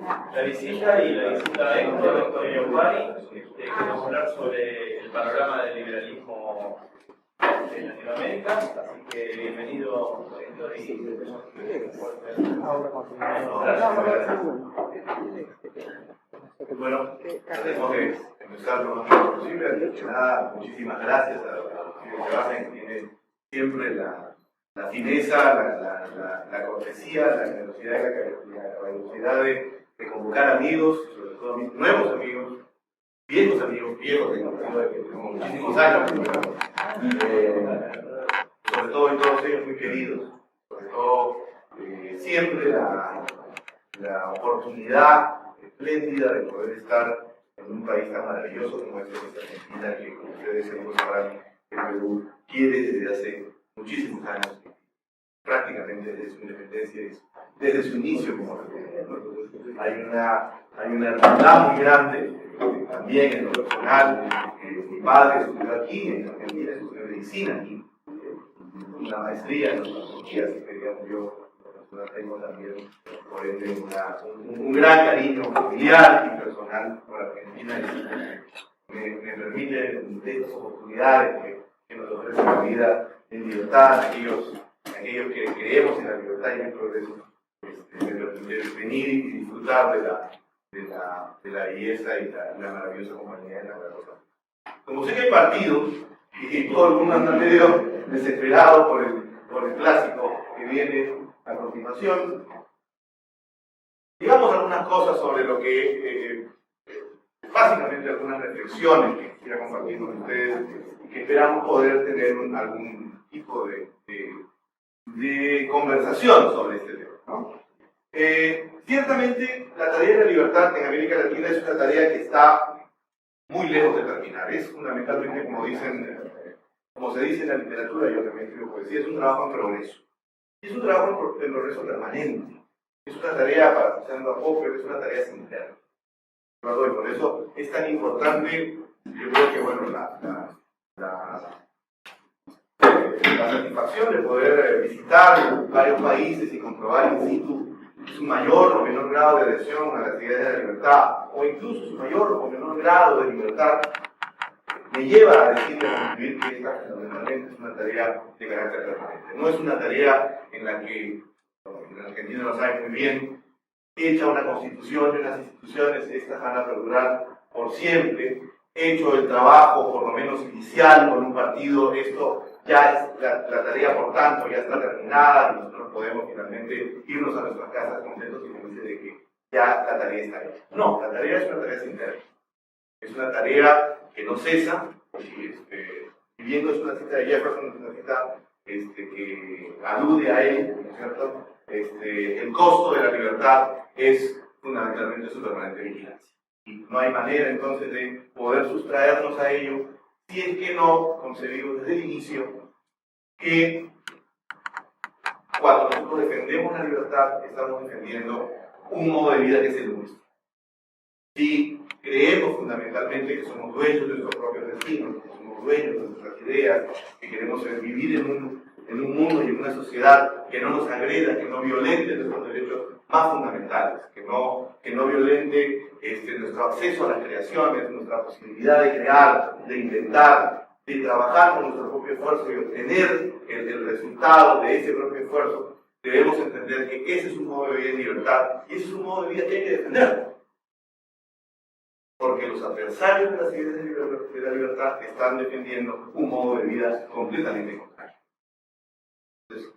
La visita y la visita a Héctor Giovanni, queremos hablar sobre el panorama del liberalismo en Latinoamérica, así que bienvenido Héctor y bueno, tenemos que empezar lo más rápido posible. Antes que nada, muchísimas gracias a los que tiene siempre la fineza, la cortesía, la generosidad y la velocidad de convocar amigos, sobre todo nuevos amigos, viejos, tengo muchísimos años, sobre todo y todos ellos muy queridos, sobre todo siempre la oportunidad espléndida de poder estar en un país tan maravilloso como este, Argentina, que como ustedes seguro sabrán, el Perú quiere desde hace muchísimos años, prácticamente desde su independencia, desde su inicio como república. Hay una hermandad muy grande, también en lo personal. Mi padre estudió aquí, en Argentina, estudió medicina aquí, una maestría en odontología, así que digamos yo tengo también, por ende, un gran cariño familiar y personal por Argentina, y me permite estas oportunidades que nos ofrece la vida en libertad, aquellos que creemos en la libertad y en el progreso, de venir y disfrutar de la belleza y la maravillosa compañía de la Rosa. Como sé que hay partidos y todo el mundo anda medio desesperado por el clásico que viene a continuación, digamos algunas cosas sobre lo que básicamente algunas reflexiones que quisiera compartir con ustedes y que esperamos poder tener algún tipo de conversación sobre este tema, ¿no? Ciertamente la tarea de la libertad en América Latina es una tarea que está muy lejos de terminar. Es fundamentalmente, como se dice en la literatura, yo también escribo poesía, es un trabajo en progreso. Es un trabajo en progreso permanente. Es una tarea, parafraseando a Popper, es una tarea sin término. Y por eso es tan importante, yo creo que bueno, la satisfacción de poder visitar varios países y comprobar in situ su mayor o menor grado de adhesión a las ideas de la libertad, o incluso su mayor o menor grado de libertad, me lleva a decir y a concluir que esta fundamentalmente es una tarea de carácter permanente. No es una tarea en la que, en Argentina lo sabe muy bien, hecha una constitución y unas instituciones, estas van a perdurar por siempre. Hecho el trabajo, por lo menos inicial, con un partido, esto ya es la tarea, por tanto, ya está terminada y nosotros podemos finalmente irnos a nuestras casas contentos y felices de que ya la tarea está hecha. No, la tarea es una tarea sin término. Es una tarea que no cesa, y viendo es una cita de Jefferson, es una cita que alude a él, ¿no es cierto? El costo de la libertad es fundamentalmente su permanente vigilancia. Y no hay manera entonces de poder sustraernos a ello si es que no concebimos desde el inicio que cuando nosotros defendemos la libertad estamos defendiendo un modo de vida que es el nuestro. Si creemos fundamentalmente que somos dueños de nuestros propios destinos, que somos dueños de nuestras ideas, que queremos vivir en un mundo y en una sociedad que no nos agreda, que no violente nuestros derechos más fundamentales, que no violente nuestro acceso a las creaciones, nuestra posibilidad de crear, de inventar, de trabajar con nuestro propio esfuerzo y obtener el resultado de ese propio esfuerzo, debemos entender que ese es un modo de vida en libertad y ese es un modo de vida que hay que defender. Porque los adversarios de las ideas de la libertad están defendiendo un modo de vida completamente contrario. Entonces,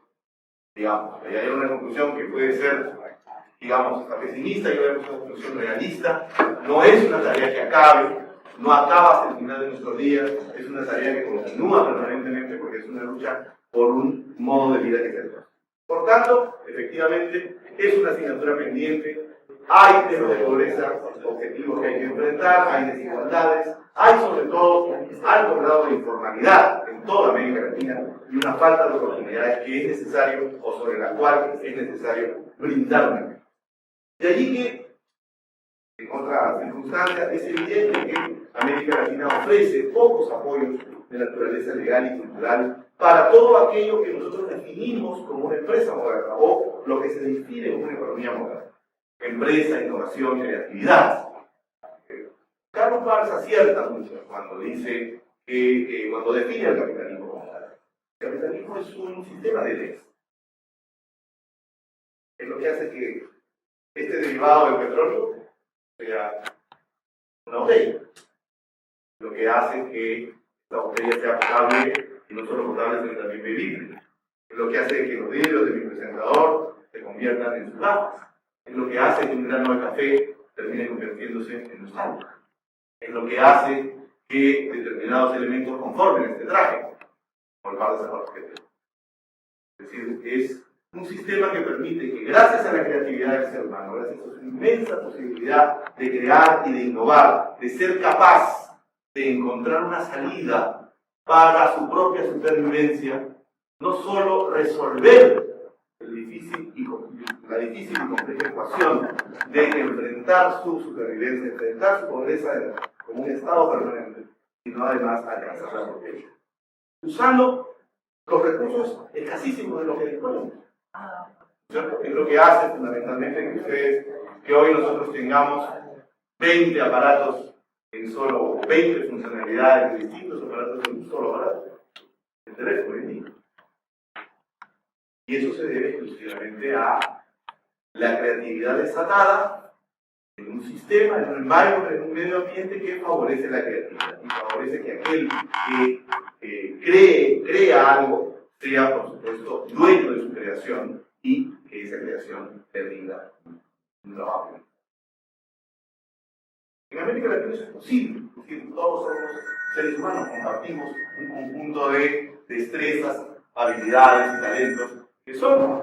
digamos, ahí hay una conclusión que puede ser, digamos, hasta pesimista y otra una conclusión realista. No es una tarea que acabe, no acaba hasta el final de nuestros días, es una tarea que continúa permanentemente porque es una lucha por un modo de vida que se da. Por tanto, efectivamente, es una asignatura pendiente. Hay temas de pobreza, objetivos que hay que enfrentar, hay desigualdades, hay sobre todo alto grado de informalidad en toda América Latina y una falta de oportunidades que es necesario o sobre la cual es necesario brindar. De allí que, en otra circunstancia, es evidente que América Latina ofrece pocos apoyos de naturaleza legal y cultural para todo aquello que nosotros definimos como una empresa moderna o lo que se define como una economía moderna. empresa, innovación, creatividad. Carlos Marx acierta mucho cuando dice que cuando define el capitalismo como tal. El capitalismo es un sistema de leyes. Es lo que hace que este derivado del petróleo sea una botella. Lo que hace que la botella sea potable, y no solo potable, sino también bebible. Es lo que hace que los vidrios de mi presentador se conviertan en sus gafas. Es lo que hace que un grano de café termine convirtiéndose en un sal. Es lo que hace que determinados elementos conformen este traje, como el par de zapatos que tengo. Es decir, es un sistema que permite que, gracias a la creatividad del ser humano, gracias a su inmensa posibilidad de crear y de innovar, de ser capaz de encontrar una salida para su propia supervivencia, no solo resolver la difícil y compleja ecuación de enfrentar su supervivencia, enfrentar su pobreza como un estado permanente, sino además alcanzar la pobreza, usando los recursos escasísimos de los que disponemos. ¿Cierto? Es lo que hace fundamentalmente que hoy nosotros tengamos 20 aparatos en solo 20 funcionalidades de distintos aparatos en un solo aparato, el teléfono hoy en día. Y eso se debe exclusivamente a la creatividad desatada en un sistema, en un environment, en un medio ambiente que favorece la creatividad y favorece que aquel que crea algo sea, por supuesto, dueño de su creación y que esa creación le rinda un trabajo. En América Latina eso es posible, porque todos somos seres humanos, compartimos un conjunto de destrezas, habilidades y talentos que son,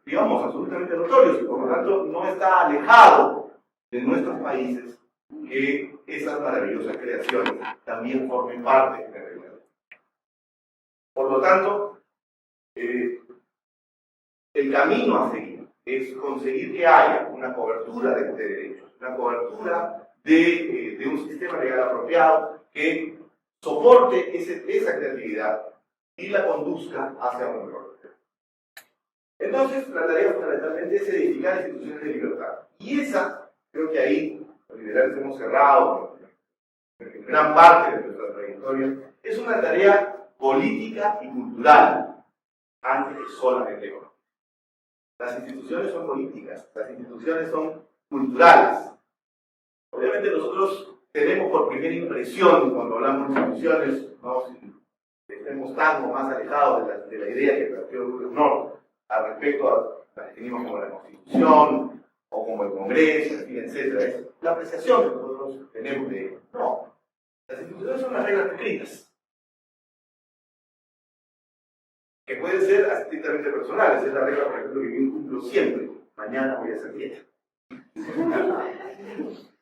digamos, absolutamente notorios y por lo tanto no está alejado de nuestros países que esas maravillosas creaciones también formen parte de la realidad. Por lo tanto, el camino a seguir es conseguir que haya una cobertura de derechos, una cobertura de un sistema legal apropiado que soporte esa creatividad y la conduzca hacia un mejor. Entonces, la tarea fundamentalmente es edificar instituciones de libertad. Y esa, creo que ahí los liberales hemos cerrado en gran parte de nuestra trayectoria, es una tarea política y cultural, antes que solamente económica. Las instituciones son políticas, las instituciones son culturales. Obviamente nosotros tenemos por primera impresión, cuando hablamos de instituciones, no estemos tan o más alejados de la idea que planteó Julio Nord al respecto a la definimos como la Constitución o como el Congreso, en fin, etc. Es la apreciación que nosotros tenemos de ello. No, las instituciones son las reglas escritas, que pueden ser estrictamente personales. Es la regla, por ejemplo, que yo incumplo siempre: mañana voy a hacer dieta.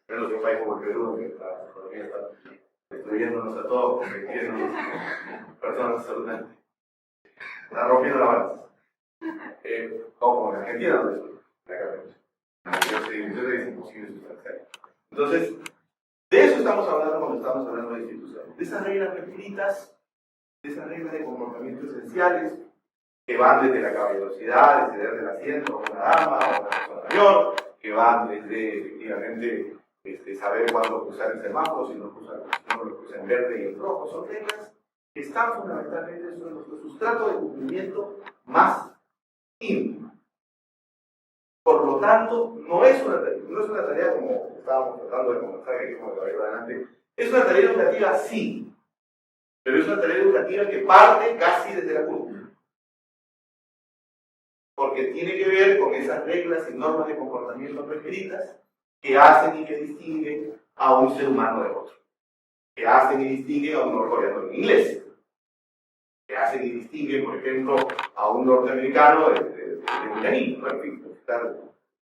Menos un país como el Perú, que está destruyéndonos a todos, convirtiéndonos en personas saludantes. Está rompiendo la balanza. Como en Argentina, donde estoy, es imposible sustancial. Entonces, de eso estamos hablando cuando estamos hablando de instituciones. De esas reglas escritas, de esas reglas de comportamiento esenciales, que van desde la caballerosidad, de ceder del asiento a una dama o a una persona mayor, que van desde, efectivamente, saber cuándo cruzar el semáforo, si no lo cruza en verde y en rojo. Son reglas que están fundamentalmente en nuestro sustrato de cumplimiento más íntimo. Por lo tanto, no es una tarea como estábamos tratando de conversar, que dijimos que adelante. Es una tarea educativa, sí, pero es una tarea educativa que parte casi desde la cuna, porque tiene que ver con esas reglas y normas de comportamiento prescritas que hacen y que distinguen a un ser humano de otro, que hacen y distinguen a un norcoreano en inglés, que hacen y distinguen, por ejemplo, a un norteamericano de mexicanino, en fin,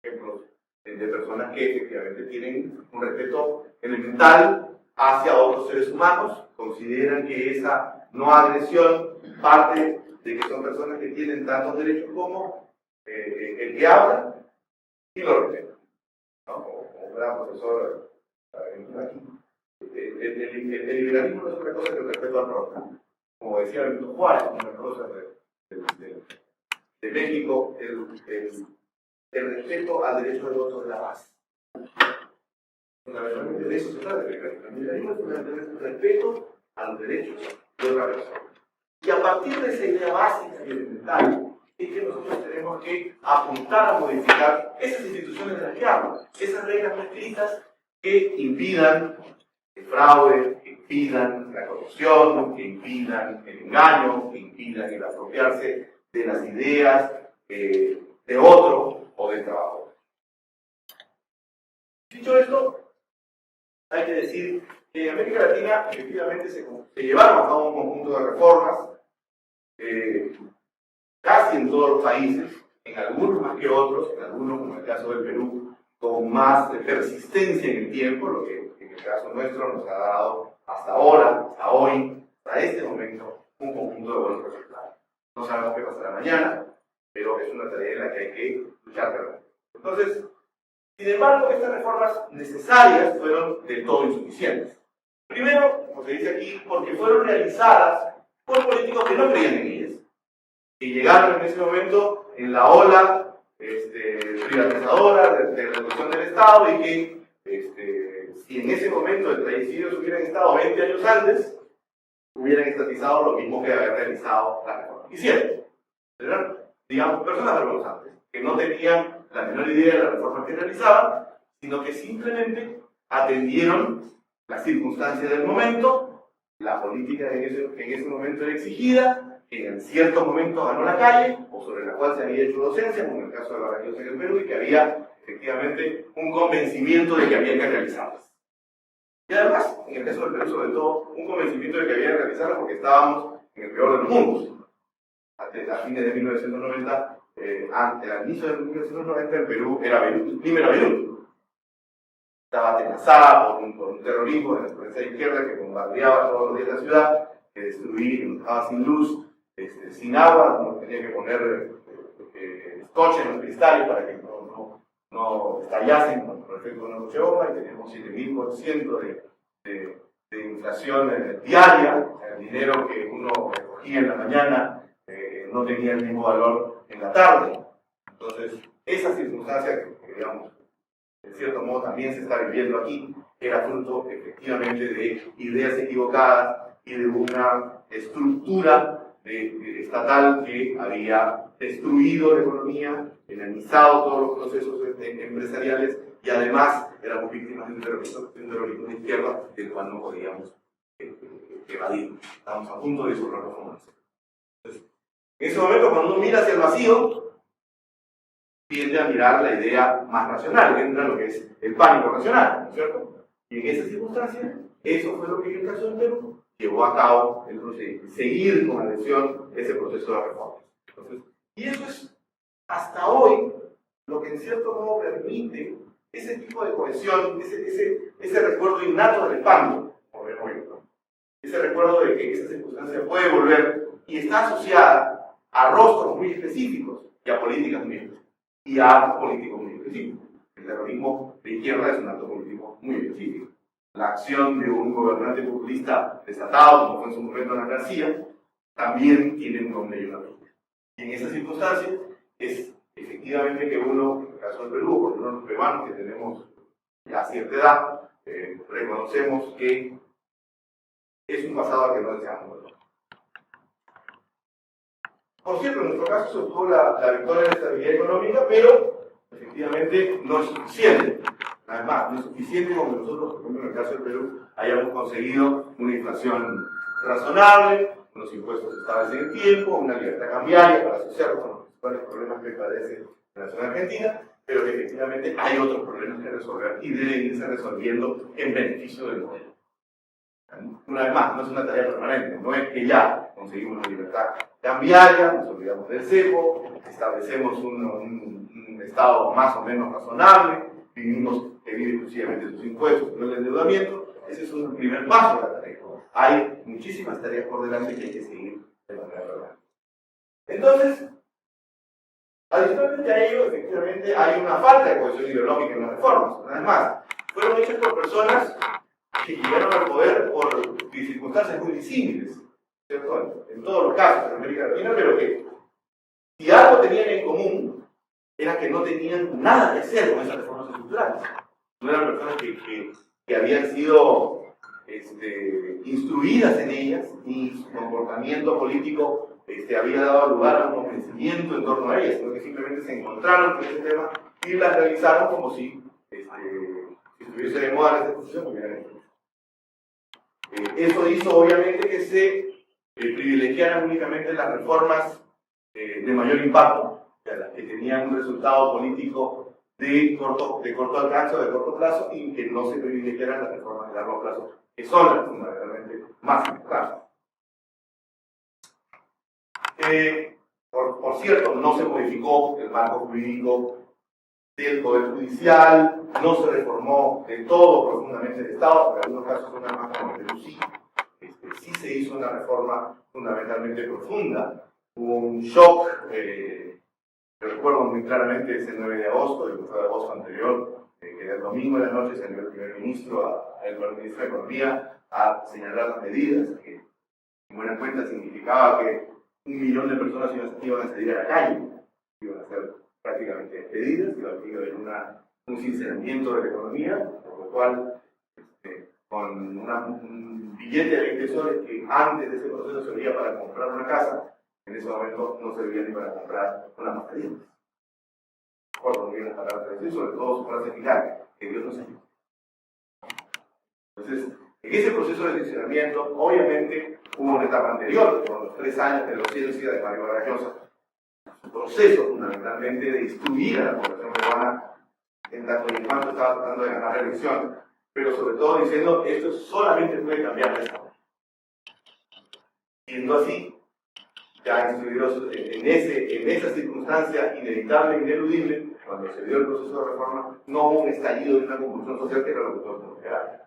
ejemplos de personas que efectivamente tienen un respeto elemental hacia otros seres humanos, consideran que esa no agresión parte de que son personas que tienen tantos derechos como el que habla y lo respetan, ¿no? Como un gran profesor aquí. El liberalismo no es otra cosa que el respeto al prójimo. Como decía Benito Juárez, una cosa de México, el respeto al derecho del voto de la base. Fundamentalmente de eso se trata el liberalismo, es fundamentalmente el respeto a los derechos de otra persona. Y a partir de esa idea básica y elemental, es que nosotros tenemos que apuntar a modificar esas instituciones de las que hablo, esas reglas no escritas que impidan el fraude, que impidan la corrupción, que impidan el engaño, que impidan el apropiarse de las ideas de otro o del trabajo. Dicho esto, hay que decir que en América Latina efectivamente se llevaron a cabo un conjunto de reformas, casi en todos los países, en algunos más que otros, en algunos, como el caso del Perú, con más persistencia en el tiempo, lo que en el caso nuestro nos ha dado hasta ahora, hasta hoy, hasta este momento, un conjunto de buenos resultados. No sabemos qué pasará mañana, pero es una tarea en la que hay que luchar realmente. Entonces, sin embargo, estas reformas necesarias fueron del todo insuficientes. Primero, como se dice aquí, porque fueron realizadas por políticos que no creían en ellas, que llegaron en ese momento en la ola privatizadora de reducción del Estado y que si en ese momento el traidicidios hubieran estado 20 años antes, hubieran estatizado lo mismo que haber realizado la reforma. Hicieron, ¿verdad? Digamos, personas vergonzantes, que no tenían la menor idea de la reforma que realizaban, sino que simplemente atendieron las circunstancias del momento, la política que en ese momento era exigida, que en cierto momento ganó la calle, o sobre la cual se había hecho docencia, como en el caso de Vargas Llosa en el Perú, y que había efectivamente un convencimiento de que había que realizarlas. Y además, en el caso del Perú, sobre todo, un convencimiento de que había que realizarlas porque estábamos en el peor de los mundos. A fines de 1990, al inicio de 1990, el Perú era Beirut. Estaba amenazada por un terrorismo de la fuerza izquierda que bombardeaba todos los días la ciudad, que destruía, que estaba sin luz, sin agua, uno tenía que poner scotch en los cristales para que no estallasen con el efecto de una coche bomba, y teníamos 7.000% de inflación diaria. O sea, el dinero que uno recogía en la mañana no tenía el mismo valor en la tarde. Entonces, esa circunstancia que digamos, en cierto modo también se está viviendo aquí, era fruto efectivamente de ideas equivocadas y de una estructura estatal que había destruido la economía, enemizado todos los procesos empresariales, y además éramos víctimas de un terrorismo de izquierda del cual no podíamos evadir. Estábamos a punto de disolvernos como nación. Entonces, en ese momento, cuando uno mira hacia el vacío, tiende a mirar la idea más racional, entra lo que es el pánico racional, ¿no es cierto? Y en esa circunstancia, eso fue lo que en el caso del Perú llevó a cabo el proceso, seguir con adhesión ese proceso de reformas. Entonces, y eso es, hasta hoy, lo que en cierto modo permite ese tipo de cohesión, ese recuerdo innato del espanto, por ejemplo, ese recuerdo de que esa circunstancia puede volver y está asociada a rostros muy específicos y a políticas muy específicas. Y a actos políticos muy específicos. El terrorismo de izquierda es un acto político muy específico. La acción de un gobernante populista desatado, como fue en su momento Ana García, también tiene un nombre y una política. Y en esa circunstancia es efectivamente que uno, en el caso del Perú, por uno los peruanos que tenemos ya cierta edad, reconocemos que es un pasado al que no deseamos volver. Por cierto, en nuestro caso se obtuvo la victoria en la estabilidad económica, pero efectivamente no es suficiente. Además, no es suficiente como que nosotros, por ejemplo, en el caso del Perú, hayamos conseguido una inflación razonable, unos impuestos estables en el tiempo, una libertad cambiaria para asociarlo con los principales problemas que padece la nación argentina, pero que efectivamente hay otros problemas que resolver y deben irse resolviendo en beneficio del modelo. Una vez más, no es una tarea permanente, no es que ya conseguimos una libertad cambiaria, nos olvidamos del cepo, establecemos un Estado más o menos razonable, vivimos que vive exclusivamente de sus impuestos, no el endeudamiento. Ese es un primer paso de la tarea. Hay muchísimas tareas por delante que hay que seguir de manera permanente. Entonces, adicionalmente a ello, efectivamente, hay una falta de cohesión ideológica en las reformas. Una vez más, fueron hechas por personas que llegaron al poder por circunstancias muy disímiles, ¿cierto? En todos los casos en América Latina, pero que si algo tenían en común era que no tenían nada que hacer con esas reformas estructurales. No eran personas que habían sido instruidas en ellas, y su comportamiento político había dado lugar a un convencimiento en torno a ellas, sino que simplemente se encontraron con ese tema y las realizaron como si estuviese de moda esa exposición, porque eran eso hizo obviamente que se privilegiaran únicamente las reformas de mayor impacto, o sea, las que tenían un resultado político de corto alcance o de corto plazo, y que no se privilegiaran las reformas de largo plazo, que son las fundamentalmente más importantes. Por cierto, no se modificó el marco jurídico del Poder Judicial, no se reformó de todo profundamente el Estado, porque en algunos casos una más como el Perú sí se hizo una reforma fundamentalmente profunda. Hubo un shock, yo recuerdo muy claramente ese 9 de agosto, el 9 de agosto anterior, que el domingo de la noche salió el primer ministro, el ministro de Economía, a señalar las medidas, que en buena cuenta significaba que 1 millón de personas iban a salir a la calle, iban a ser prácticamente despedidas, iba a haber un sinceramiento de la economía, por lo cual, con un billete de 20 soles que antes de ese proceso servía para comprar una casa, en ese momento no servía ni para comprar una mascarilla. Recuerdo muy bien las palabras de Jesús, sobre todo su frase final, que Dios nos ayude. Entonces, en ese proceso de sinceramiento, obviamente hubo una etapa anterior, con los 3 años de los cielos de Mario Vargas Llosa, un proceso fundamentalmente de instruir a la población peruana, en tanto y en cuanto estaba tratando de ganar la elección, pero sobre todo diciendo esto solamente puede cambiar de esta manera. Siendo así, ya instruidos en esa circunstancia inevitable e ineludible, cuando se dio el proceso de reforma, no hubo un estallido de una convulsión social que era lo que todos esperaban.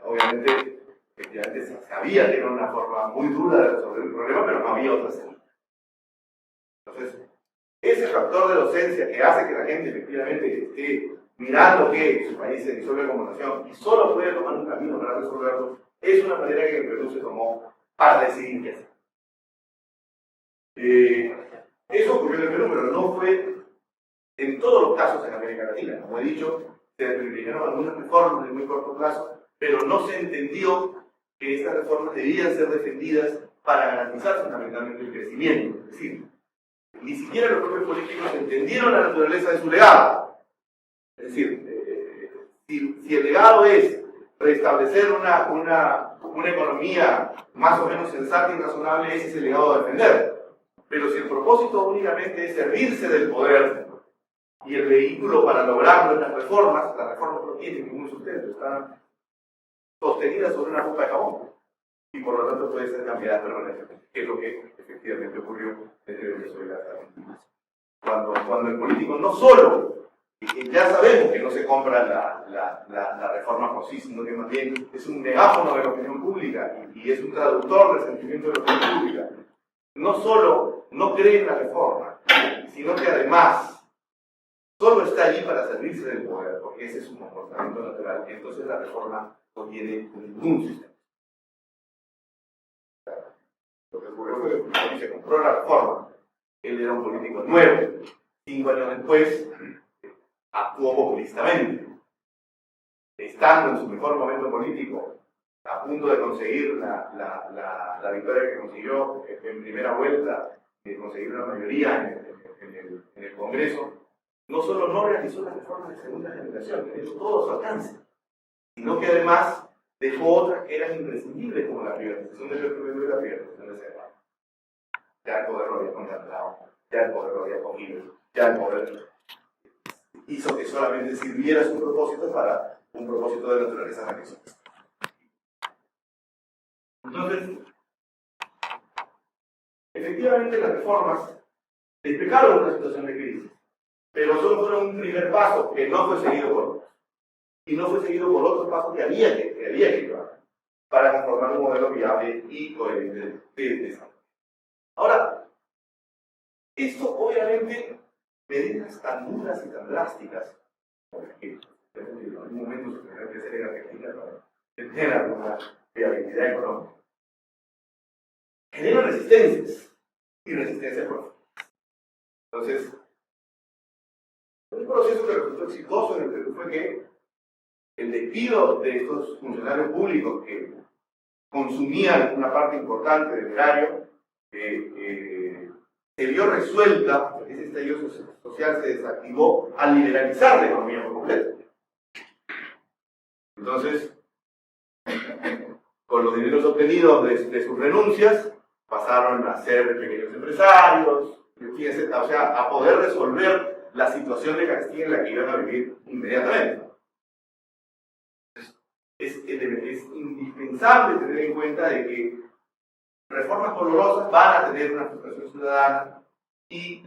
Obviamente, efectivamente se sabía que era una forma muy dura de resolver el problema, pero no había otra salida. Entonces, ese factor de docencia que hace que la gente efectivamente esté mirando que su país se disuelve como nación y solo puede tomar un camino para resolverlo, es una manera que el Perú se tomó para decidir qué hacer. Eso ocurrió en el Perú, pero no fue en todos los casos en América Latina. Como he dicho, se privilegiaron algunas reformas de muy corto plazo, pero no se entendió que estas reformas debían ser defendidas para garantizar fundamentalmente el crecimiento. Es decir, ni siquiera los propios políticos entendieron la naturaleza de su legado. Es decir, si el legado es restablecer una economía más o menos sensata y razonable, ese es el legado a defender. Pero si el propósito únicamente es servirse del poder y el vehículo para lograrlo en las reformas no tienen ningún sustento, están sostenidas sobre una copa de jabón y por lo tanto puede ser cambiada permanentemente, que es lo que efectivamente ocurrió desde Venezuela hasta Argentina. Cuando el político no solo, ya sabemos que no se compra la reforma por sí, sino que más bien es un megáfono de la opinión pública y es un traductor del sentimiento de la opinión pública, no solo no cree en la reforma, sino que además solo está allí para servirse del poder, porque ese es su comportamiento natural. Entonces la reforma no tiene ningún sistema. Lo que ocurrió fue que cuando se compró la reforma, él era un político nuevo. 5 años después, actuó populistamente. Estando en su mejor momento político, a punto de conseguir la victoria que consiguió en primera vuelta, de conseguir una mayoría en el Congreso, no solo no realizó las reformas de segunda generación, que hizo todo a su alcance, sino que además dejó otras que eran imprescindibles, como la privatización del petróleo y la privatización del cerebro. Ya el poder lo había contemplado, ya el poder lo había cogido, ya el poder hizo que solamente sirviera su propósito para un propósito de naturaleza religiosa. Entonces, efectivamente las reformas despejaron una situación de crisis, pero solo fueron un primer paso que no fue seguido por otros. Y no fue seguido por otros pasos que había que llevar para conformar un modelo viable y coherente de desarrollo. Ahora, esto obviamente, medidas tan duras y tan drásticas, porque en algún momento se tendrá que hacer en Argentina para tener alguna viabilidad económica, generan resistencias y resistencias profundas. Entonces, un proceso que resultó exitoso en el Perú fue que el despido de estos funcionarios públicos que consumían una parte importante del erario se vio resuelta, ese estallido social se desactivó al liberalizar la economía por completo. Entonces, con los dineros obtenidos de sus renuncias, pasaron a ser pequeños empresarios, o sea, a poder resolver la situación de carestía en la que iban a vivir inmediatamente. Es indispensable tener en cuenta de que reformas dolorosas van a tener una frustración ciudadana y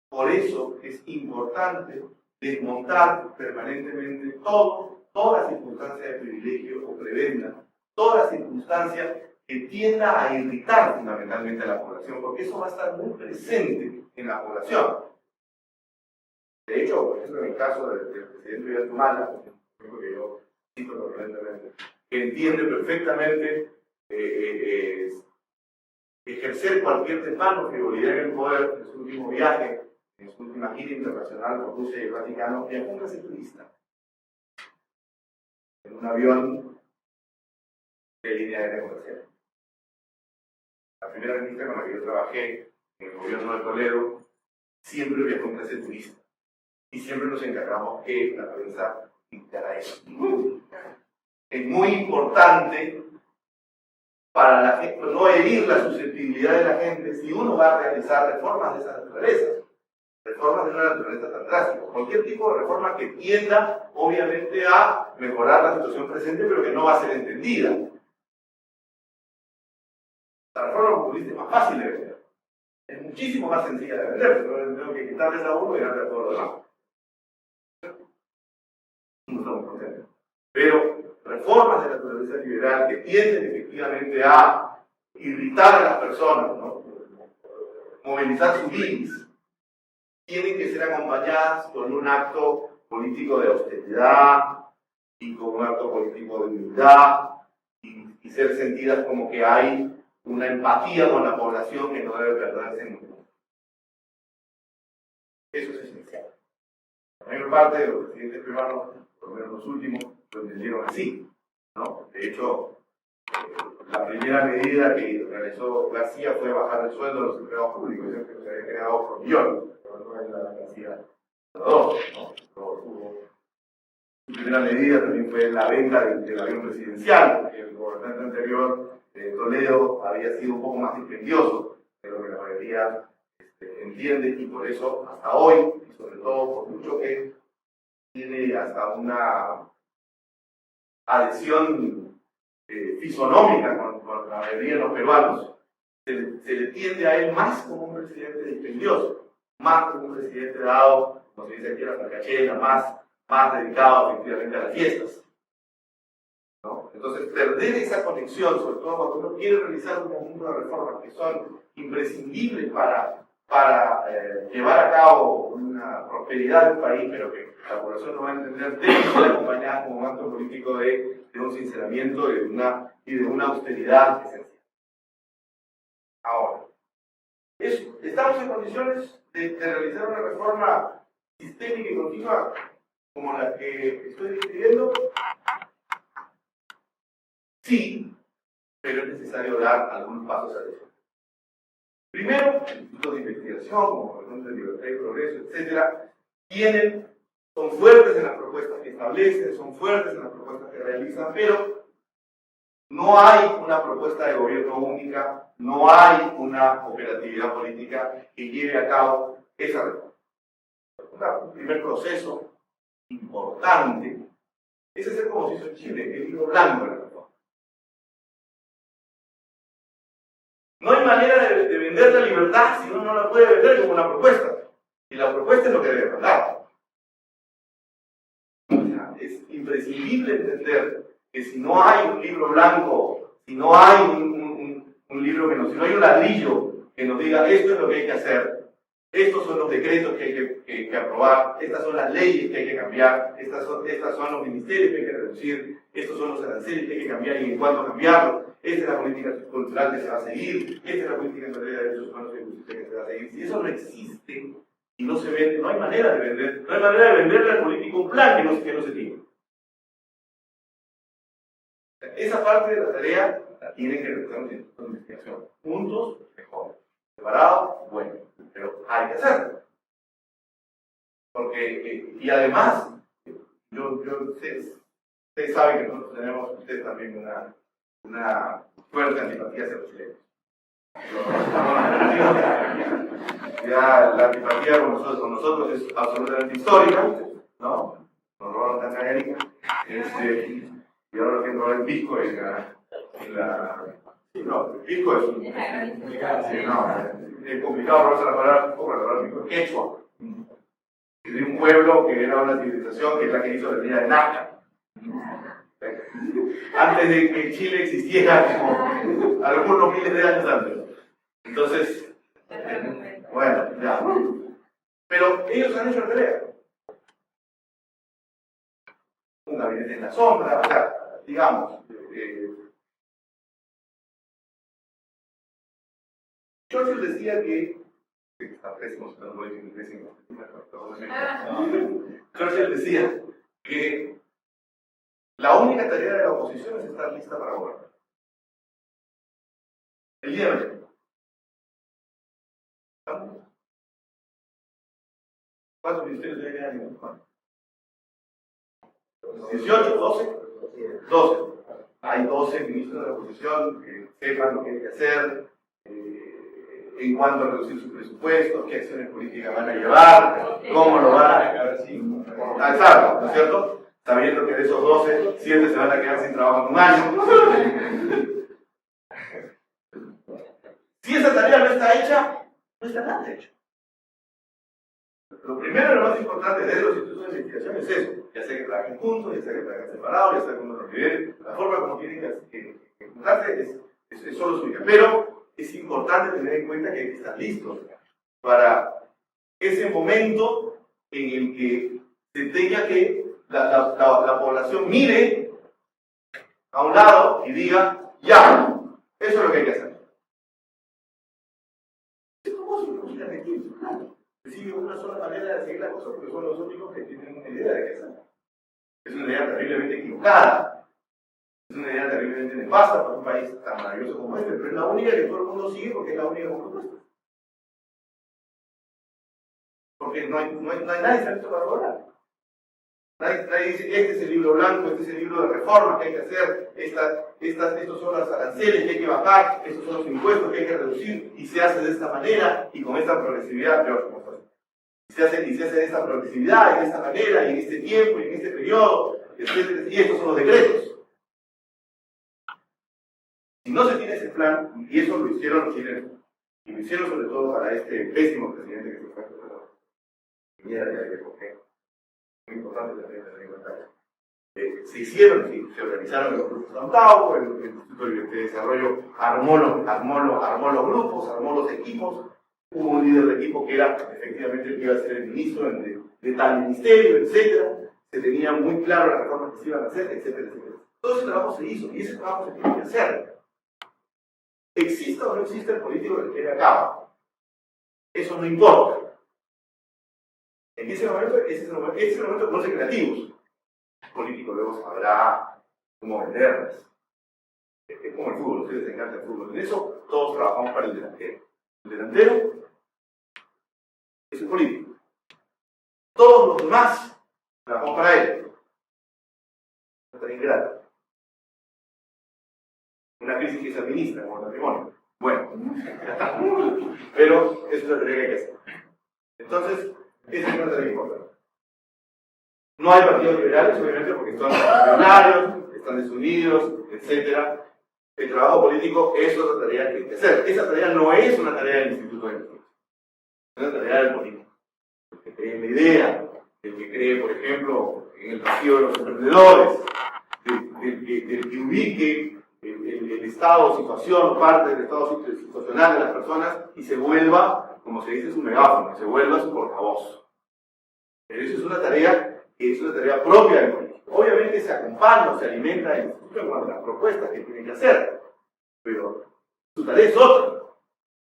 por eso es importante desmontar permanentemente toda circunstancia de privilegio o prebenda, toda circunstancia que tienda a irritar fundamentalmente a la población, porque eso va a estar muy presente en la población. De hecho, por ejemplo, en el caso del presidente de Guatemala, que yo cito permanentemente, que entiende perfectamente ejercer cualquier desmano, frivolidad en el poder, en su último viaje, en su última gira internacional por Rusia y el Vaticano, viajó casi turista en un avión de línea aérea comercial. La primera ministra con la que yo trabajé en el gobierno de Toledo siempre viajó en clase turista y siempre nos encargamos que la prensa dictara eso. Es muy importante para la gente, no herir la susceptibilidad de la gente si uno va a realizar reformas de esa naturaleza, reformas de una naturaleza tan drástica, cualquier tipo de reforma que tienda obviamente a mejorar la situación presente pero que no va a ser entendida. La reforma populista es más fácil de vender, es muchísimo más sencilla de vender, pero tengo que quitarles a uno y darle a todos los demás. No estamos contentos. Pero reformas de naturaleza liberal que tienden efectivamente a irritar a las personas, ¿no? Movilizar su bilis, tienen que ser acompañadas con un acto político de austeridad y con un acto político de humildad y ser sentidas como que hay una empatía con la población que no debe perderse en ningún. Eso es esencial. La mayor parte de los presidentes peruanos, por lo menos los últimos, lo entendieron así, ¿no? De hecho, la primera medida que realizó García fue bajar el sueldo de los empleados públicos, que se había creado por millones, pero no era la García dos, ¿no? Su primera medida también fue la venta del avión presidencial, porque el gobernante anterior, Toledo, había sido un poco más dispendioso de lo que la mayoría entiende, y por eso hasta hoy, y sobre todo por mucho que tiene hasta una adhesión fisonómica con la mayoría de los peruanos, se le tiende a él más como un presidente dispendioso, más como un presidente dado, como se dice aquí, a la fracachela, más dedicado efectivamente a las fiestas, ¿no? Entonces, perder esa conexión, sobre todo cuando uno quiere realizar un conjunto de reformas que son imprescindibles para llevar a cabo una prosperidad del país, pero que la población no va a entender, debe ser acompañada como un acto político de un sinceramiento y de una austeridad esencial. Ahora, ¿estamos en condiciones de realizar una reforma sistémica y continua como la que estoy describiendo? Sí, pero es necesario dar algunos pasos adelante. Primero, institutos de investigación, como por ejemplo el Libertad y Progreso, etcétera, son fuertes en las propuestas que establecen, son fuertes en las propuestas que realizan, pero no hay una propuesta de gobierno única, no hay una operatividad política que lleve a cabo esa reforma. Un primer proceso importante es hacer como se hizo en Chile, el libro blanco de la reforma. No hay manera de vender la libertad si uno no la puede vender como una propuesta. Y la propuesta es lo que debe mandar. O sea, es imprescindible entender que si no hay un libro blanco, si no hay un libro si no hay un ladrillo que nos diga esto es lo que hay que hacer, estos son los decretos que hay que aprobar, estas son las leyes que hay que cambiar, estas son los ministerios que hay que reducir, estos son los aranceles que hay que cambiar y en cuánto cambiarlos, esta es la política cultural que se va a seguir, esta es la política en materia de derechos humanos y justicia que se va a seguir. Si eso no existe y no se vende, no hay manera de vender, no hay manera de venderle al político un plan que no se tiene. Esa parte de la tarea la tienen que realizar los institutos de investigación. Juntos, mejor. Separados, bueno, pero hay que hacerlo. Porque, y además, ustedes saben que nosotros tenemos, ustedes también, una fuerte antipatía hacia los chilenos. Ya la antipatía con nosotros es absolutamente histórica, ¿no? Nos robaron Tanganyika, y ahora lo que nos roba el pisco sí, no, el pisco es un... Sí, no, es complicado robarse la palabra, ¿cómo la palabra pisco? Quechua. De un pueblo que era una civilización que es la que hizo la línea de Nazca. Antes de que Chile existiera, como algunos miles de años antes. Entonces, bueno, ya. Pero ellos han hecho la tarea. Un gabinete en la sombra, o sea, digamos. Churchill decía que está pésimo, no lo dije en inglés, Churchill decía que la única tarea de la oposición es estar lista para gobernar. El día de mañana. ¿Cuántos ministerios debe quedar en 18, 12, 12. Hay 12 ministros de la oposición que sepan lo que hay que hacer en cuanto a reducir su presupuesto, qué acciones políticas van a llevar, cómo lo van a alzar, ¿no es cierto? Sabiendo que de esos 12, 7 se van a quedar sin trabajo en un año. Si esa tarea no está hecha, no está nada hecho. Lo primero y lo más importante de los institutos de investigación es eso. Ya sea que trabajen juntos, ya sea que trabajen separados, ya sea que uno los lidere. La forma como tienen que juntarse es solo suya. Pero es importante tener en cuenta que hay que estar listos para ese momento en el que se tenga que la población mire a un lado y diga, ya, eso es lo que hay que hacer. Sigue una sola manera de seguir la cosa porque son los únicos que tienen una idea de qué hacer. Es una idea terriblemente equivocada, es una idea terriblemente nefasta para un país tan maravilloso como este, pero es la única que todo el mundo sigue porque es la única propuesta. Porque no hay nadie diferente para lograr. Nadie dice, este es el libro blanco, este es el libro de reformas que hay que hacer, estos son los aranceles que hay que bajar, estos son los impuestos que hay que reducir, y se hace de esta manera, y con esta progresividad, y se hace de esta progresividad, y de esta manera, y en este tiempo, y en este periodo, etc. Y estos son los decretos. Si no se tiene ese plan, y eso lo hicieron los chilenos, y lo hicieron sobre todo para este pésimo presidente que se fue a muy importante también tener en cuenta. Se hicieron, se organizaron los grupos de Antauco, el Instituto de Desarrollo armó los grupos, armó los equipos, hubo un líder de equipo que era efectivamente el que iba a ser el ministro de tal ministerio, etc. Se tenía muy claro las reformas que se iban a hacer, etc. Todo ese trabajo se hizo y ese trabajo se tiene que hacer. Exista o no exista el político que quiere acá, eso no importa. En ese momento no se creativos. El político luego sabrá cómo venderlas. Es como el fútbol, a ustedes les encanta el fútbol. En eso todos trabajamos para el delantero. El delantero es el político. Todos los demás trabajamos para él. No está ingrata. Una crisis que se administra como el matrimonio. Bueno, ya está. Pero eso es lo que hay que hacer. Entonces, esa es una tarea importante. No hay partidos liberales, obviamente, porque están revolucionarios, están desunidos, etc. El trabajo político es otra tarea que hay que hacer. Esa tarea no es una tarea del Instituto de Investigación, es una tarea del político. El que cree en la idea, el que cree, por ejemplo, en el partido de los emprendedores, del que ubique el estado, situación, parte del estado situacional de las personas y se vuelva, como se dice, su megáfono, se vuelva su portavoz. Pero eso es una tarea propia del político. Obviamente se acompaña o se alimenta del instituto en cuanto a las propuestas que tiene que hacer. pero su tarea es otra.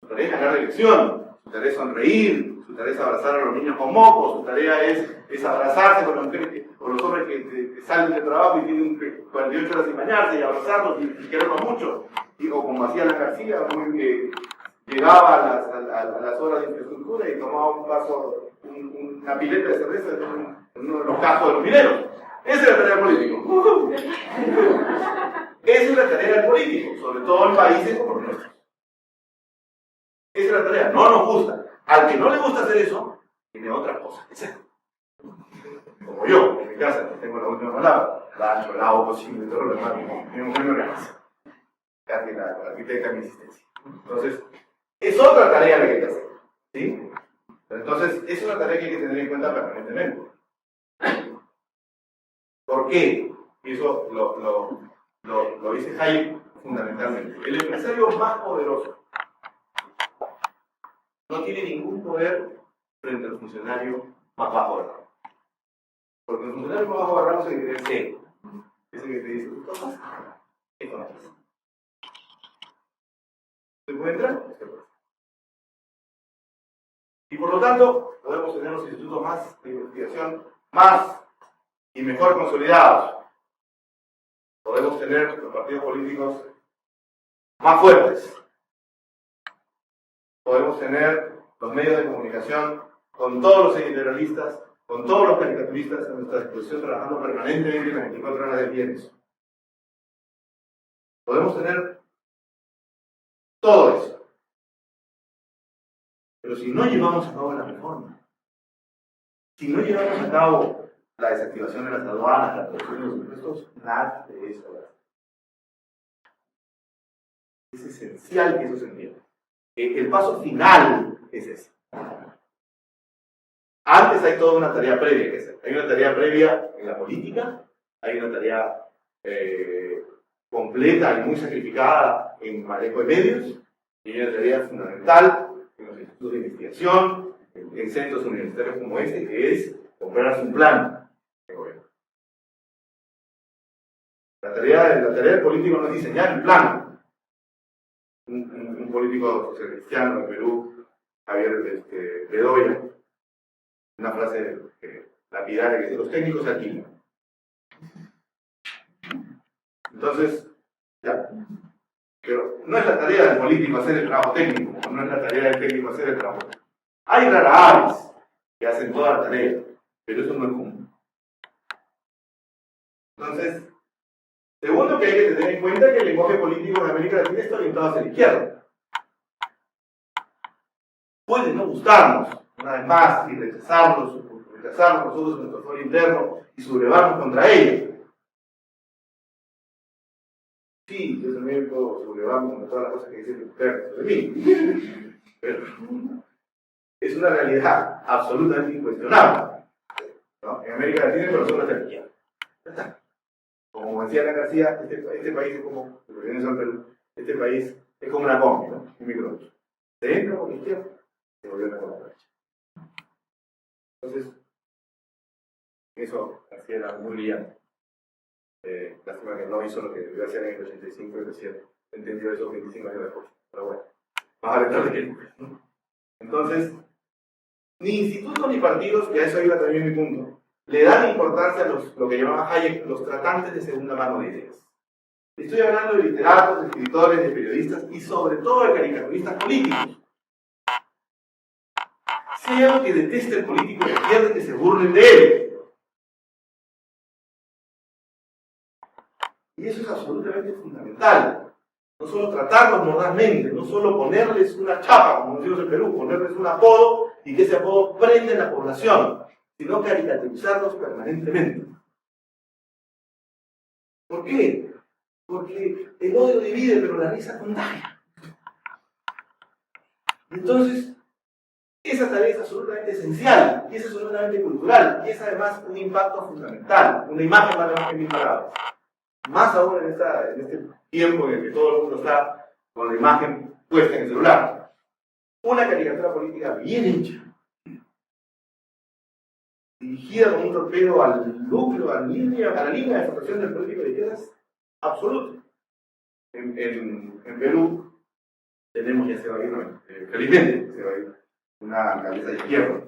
Su tarea es ganar elección, su tarea es sonreír, su tarea es abrazar a los niños con mocos, su tarea es abrazarse con las mujeres, con los hombres que salen del trabajo y tienen 48 horas sin bañarse, y abrazarlos y quererlos mucho. O como hacía la García, que llegaba a las horas de infraestructura y tomaba un vaso, una pileta de cerveza en uno de los cajos de los mineros. Esa es la tarea del político. Esa es la tarea del político, sobre todo en países como los nuestros. Esa es la tarea, no nos gusta. Al que no le gusta hacer eso, tiene otra cosa que hacer. Como yo, en mi casa, que tengo la última palabra, la hago posible, todo lo demás, mi mujer me organiza. Casi la arquitecta de mi existencia. Entonces, es otra tarea la que hay que hacer. ¿Sí? Entonces, es una tarea que hay que tener en cuenta permanentemente. ¿Por qué? Y eso lo dice Hayek fundamentalmente. El empresario más poderoso no tiene ningún poder frente al funcionario más bajo de rango. Porque el funcionario más bajo de rango es el que te dice, ese que te dice, ¿qué pasa? Esto no pasa. ¿Se puede entrar? Y por lo tanto, podemos tener los institutos más de investigación más y mejor consolidados. Podemos tener los partidos políticos más fuertes. Podemos tener los medios de comunicación con todos los editorialistas, con todos los caricaturistas a nuestra disposición, trabajando permanentemente las 24 horas del día. Podemos tener todo eso. Pero si no llevamos a cabo la reforma, si no llevamos a cabo la desactivación de las aduanas, la reducción de los impuestos, nada de eso. Es esencial que eso se entienda. El paso final es ese. Antes hay toda una tarea previa que hacer. Hay una tarea previa en la política, hay una tarea completa y muy sacrificada en manejo de medios, y hay una tarea fundamental en los institutos de investigación, en centros universitarios como este, que es comprarse un plan de gobierno. La tarea del político no es diseñar el plan. Un político socialcristiano de Perú, Javier Bedoya, una frase lapidaria que dice: los técnicos aquí. Entonces, ya. Pero no es la tarea del político hacer el trabajo técnico, no es la tarea del técnico hacer el trabajo. Hay rara aves que hacen toda la tarea, pero eso no es común. Entonces, segundo que hay que tener en cuenta es que el lenguaje político de América Latina está orientado hacia la izquierda. Puede no gustarnos, una vez más, y rechazarnos nosotros en nuestro foro interno y sublevarnos contra ellos. Sí, yo también puedo sublevarme contra todas las cosas que dicen ustedes sobre mí. Pero es una realidad absolutamente incuestionable. ¿No? En América Latina el corazón está aquí. Ya está. Como decía la García, este país es como, el Perú, este país es como una combi, ¿no? Un microondas. Se entra por la izquierda, se gobierna por la derecha. Entonces, eso García era muy brillante. Lástima que no hizo lo que debió hacer en el 85 y recién entendió eso 25 años después. Pero bueno, más vale tarde que nunca. Entonces, ni institutos ni partidos, y a eso iba también mi punto, le dan importancia a lo que llamaba Hayek los tratantes de segunda mano de ideas. Estoy hablando de literatos, de escritores, de periodistas y sobre todo de caricaturistas políticos. Si hay algo que detesta el político de izquierda, es que se burlen de él. Y eso es absolutamente fundamental. No solo tratarlos mordazmente, no solo ponerles una chapa, como decimos en Perú, ponerles un apodo y que ese apodo prenda en la población, sino caricaturizarlos permanentemente. ¿Por qué? Porque el odio divide, pero la risa contagia. Entonces, esa tarea es absolutamente esencial, y es absolutamente cultural, y es además un impacto fundamental, una imagen vale más que mil palabras. Más aún en este tiempo en el que todo el mundo está con la imagen puesta en el celular. Una caricatura política bien hecha, dirigida con un torpedo al núcleo, a la línea de formación del político de izquierdas, absoluto. En Perú tenemos, ya se va a ir, felizmente, se va a ir, una alcaldesa de izquierda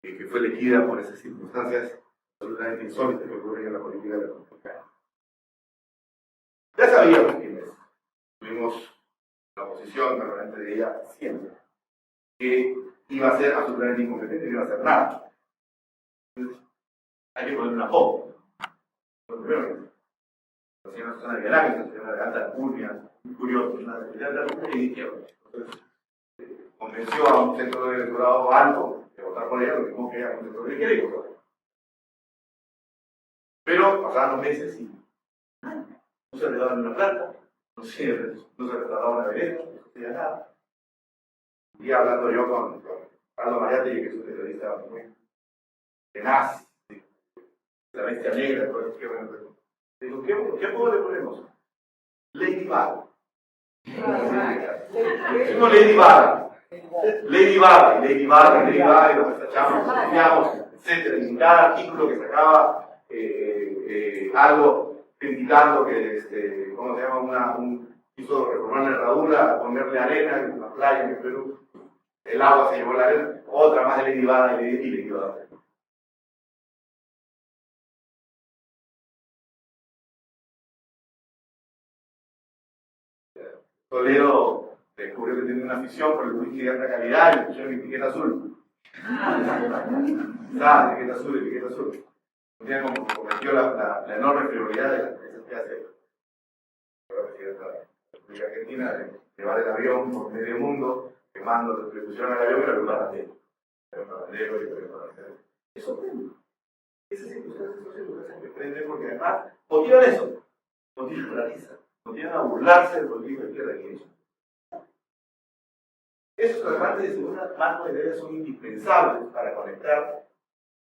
que fue elegida por esas circunstancias absolutamente insólitas que ocurren en la política de la República. Ya sabíamos quién es. Tuvimos la oposición permanente de ella siempre, que iba a ser absolutamente incompetente y no iba a hacer nada. Entonces, hay que poner una foto. Lo primero, la señora Susana Villarán, que es una señora de alta alcurnia, muy curiosa, una de alta alcurnia y de izquierda. Entonces, convenció a un centro de electorado alto de votar por ella, lo mismo que a un centro de izquierda y votó. Pero pasaban los meses y no se le daban una plata, no se trataba una vereda, no se hacía nada. Un día hablando yo con Carlos Mariátegui, que es un periodista muy tenaz, la bestia negra, por eso que bueno, digo, ¿qué poco le ponemos? Lady Vaga. Decimos Lady Vaga. Lady Vaga, y lo tachamos, etc. Y en cada artículo que sacaba algo criticando que, ¿cómo se llama? Hizo reformar la herradura, ponerle arena en la playa en el Perú. El agua se llevó la arena, otra más de Lady Vaga y Lady Vaga. Toledo descubrió que tenía una afición por el whisky de alta calidad y le pusieron etiqueta azul. Etiqueta azul. Tenía como cometió la enorme prioridad de la empresa que hace la República Argentina de llevar el avión por medio mundo, quemando lo que le pusieron al avión, pero el lugar también. Eso prende. Esas circunstancias que prenden porque además motivan eso, motivan la risa. Tienen a burlarse del político de izquierda y eso. Esos además de segunda marco de ideas son indispensables para conectar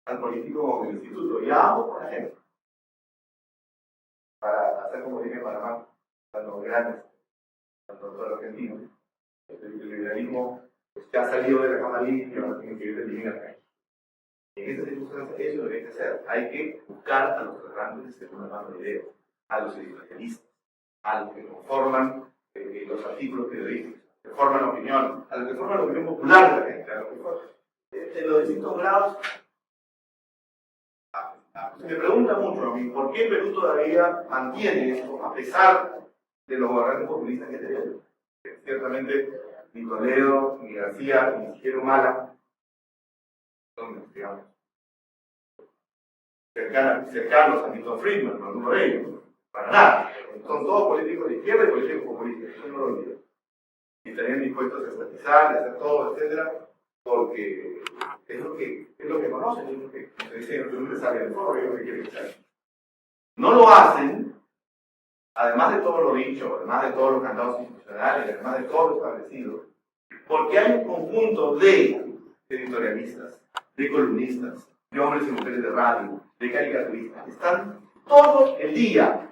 al político con el instituto y a ambos con la gente. Para hacer como dije en Panamá, tanto grandes, tanto todo el argentino. El liberalismo ya ha salido de la cama limpia, ahora tiene que ir de línea a la calle. Y en estas circunstancias eso es lo que hay que hacer. Hay que buscar a los grandes de segunda mano de ideas, a los editorialistas, a los que conforman los artículos periodísticos, que forman opinión, a los que forman la opinión popular de la gente, a los que forman, en los distintos grados. Me pregunta mucho a mí, ¿por qué Perú todavía mantiene esto, a pesar de los gobernantes populistas que tenemos? Ciertamente, ni Toledo, ni García, ni siquiera Humala son, digamos, cercanos a Milton Friedman, por alguno de ellos. Para nada. Son todos políticos de izquierda y políticos populistas, eso no lo olvido. Y estarían dispuestos a estatizar, a hacer todo, etcétera, porque es lo que conocen, es lo que se dice en un sale del foro, es lo que quieren hacer. No lo hacen, además de todo lo dicho, además de todos los candados institucionales, además de todo lo establecido, porque hay un conjunto de editorialistas, de columnistas, de hombres y mujeres de radio, de caricaturistas, que están todo el día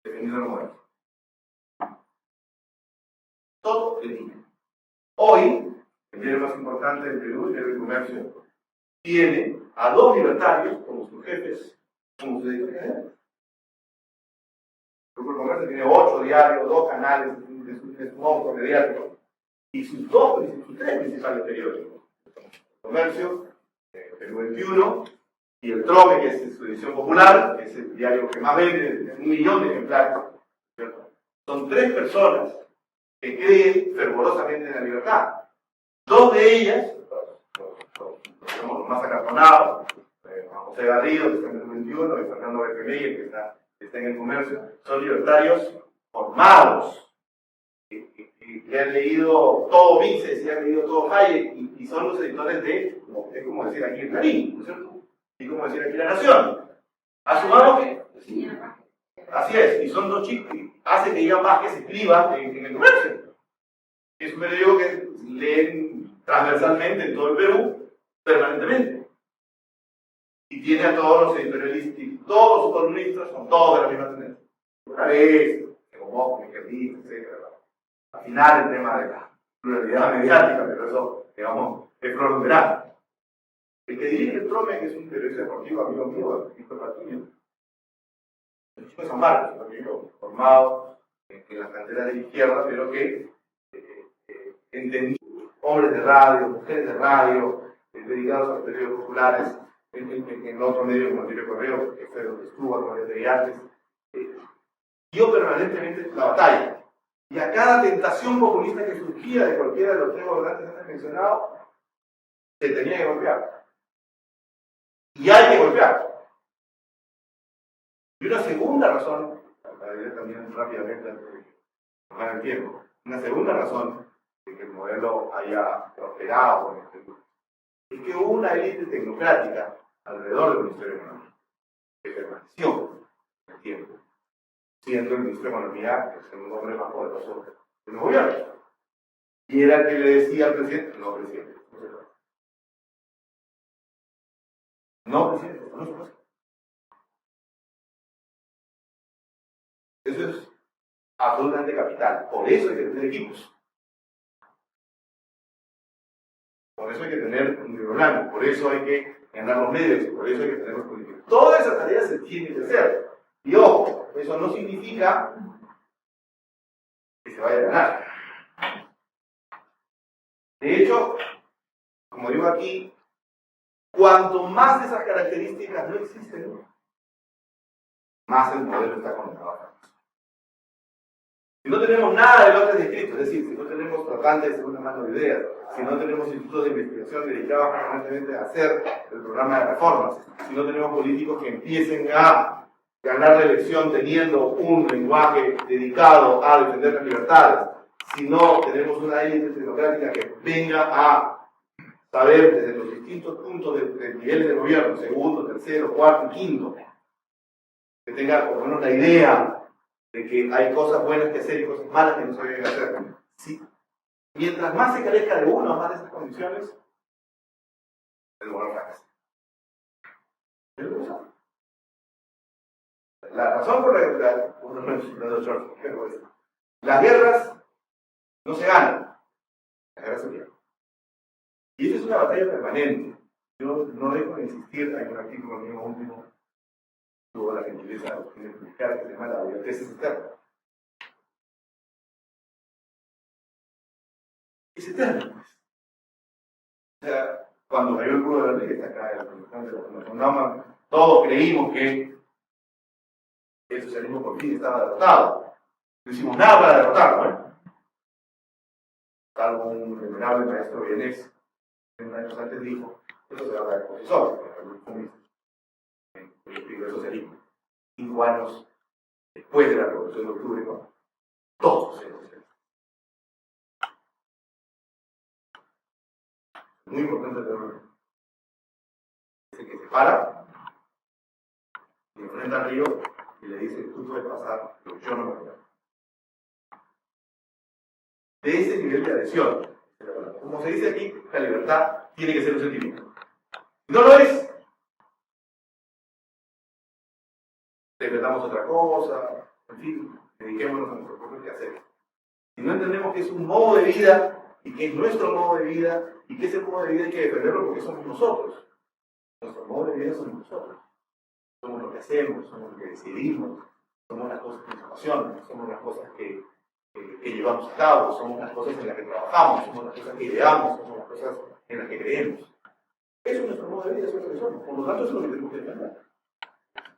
defendiendo la muerte. Todo el día. Hoy, el diario más importante del Perú, el diario de Comercio, tiene a dos libertarios como sus jefes, como sus editores. El Grupo de Comercio tiene 8 diarios, 2 canales de su monstruo mediático y sus tres principales periódicos. Comercio, Perú 21 y el Trome, que es su edición popular, que es el diario que más vende, 1 millón de ejemplares. ¿Cierto? Son 3 personas que creen fervorosamente en la libertad. 2 de ellas, los más acartonados, Juan José Garrido, que está en el 21, y Fernando Berkemeyer, que está en el Comercio, son libertarios formados, que han leído todo Mises, y han leído todo Hayek, y son los editores de, es como decir aquí el Clarín, ¿no es cierto? Y como decir aquí La Nación. Asumamos que, así es, y son 2 chicos, y hace que Ian Vázquez escriba en el Comercio. Es un periódico que leen transversalmente en todo el Perú, permanentemente. Y tiene a todos los editorialistas, todos sus columnistas son todos de la misma tendencia. Una vez, como etc. Afinar el tema de la pluralidad mediática, pero eso, digamos, es flor de verano. El que dirige el Trome, que es un periodista deportivo, amigo mío, Víctor Patiño, el chico de San Marcos, un amigo formado en las canteras de la izquierda, pero que entendí hombres de radio, mujeres de radio, dedicados a los periódicos populares, en otro medio como el Diario Correo, que fue donde estuvo algunas veces antes, dio permanentemente la batalla. Y a cada tentación populista que surgía de cualquiera de los tres gobernantes antes mencionados, se tenía que golpear. Y hay que golpear. Y una segunda razón, para ver también rápidamente, antes de que nos haga el tiempo, una segunda razón de que el modelo haya prosperado en este grupo, es que hubo una élite tecnocrática alrededor del Ministerio de Economía, que permaneció en el tiempo, siendo el Ministro de Economía el segundo hombre más poderoso del gobierno. Y era el que le decía al presidente, no, presidente, no, presidente, no se puede. Eso es absolutamente capital. Por eso hay que tener equipos. Por eso hay que tener un libro blanco. Por eso hay que ganar los medios. Por eso hay que tener los políticos. Toda esa tarea se tiene que hacer. Y ojo, eso no significa que se vaya a ganar. De hecho, como digo aquí, cuanto más de esas características no existen, más el modelo está condenado a fracaso. Si no tenemos nada de lo que descrito, es decir, si no tenemos tratantes de segunda mano de ideas, si no tenemos institutos de investigación dedicados permanentemente a hacer el programa de reformas, si no tenemos políticos que empiecen a ganar la elección teniendo un lenguaje dedicado a defender las libertades, si no tenemos una élite tecnocrática que venga a saber desde los distintos puntos de niveles de gobierno, segundo, tercero, cuarto y quinto, que tenga por lo menos la idea de que hay cosas buenas que hacer y cosas malas que no se deben hacer. Sí. Mientras más se carezca de una o más de esas condiciones, el gobierno fracasa. La razón por la que las guerras no se ganan, las guerras se pierden. Y esa es una batalla permanente. Yo no dejo de insistir, hay un artículo mío último, tuvo la gentileza de publicar, que se llama La Biblioteca Eterna. Es eterno, pues. O sea, cuando cayó el muro de Berlín, que está acá el representante de la Fundación Naumann, todos creímos que el socialismo por fin estaba derrotado. No hicimos nada para derrotarlo, Salvo un venerable maestro vienés, que unos años antes dijo, eso se habla del profesor, en el socialismo. 5 años después de la Revolución de Octubre, ¿no? Todos se socialistas. Muy importante tenerlo. Es el que se para y enfrenta al río y le dice, tú puedes pasar, pero yo no me voy a. De ese nivel de adhesión, como se dice aquí, la libertad tiene que ser un sentimiento. Si no lo es, decretamos otra cosa, en fin, dediquémonos a nuestro propio quehacer. Si no entendemos que es un modo de vida y que es nuestro modo de vida y que ese modo de vida hay que defenderlo porque somos nosotros. Nuestro modo de vida somos nosotros. Somos lo que hacemos, somos lo que decidimos, somos las cosas que nos apasionan, somos las cosas que llevamos a cabo, somos las cosas en las que trabajamos, somos las cosas que ideamos, somos las cosas en las que creemos. Eso es nuestro modo de vida, eso es lo que somos. Por lo tanto, eso es lo que tenemos que defender.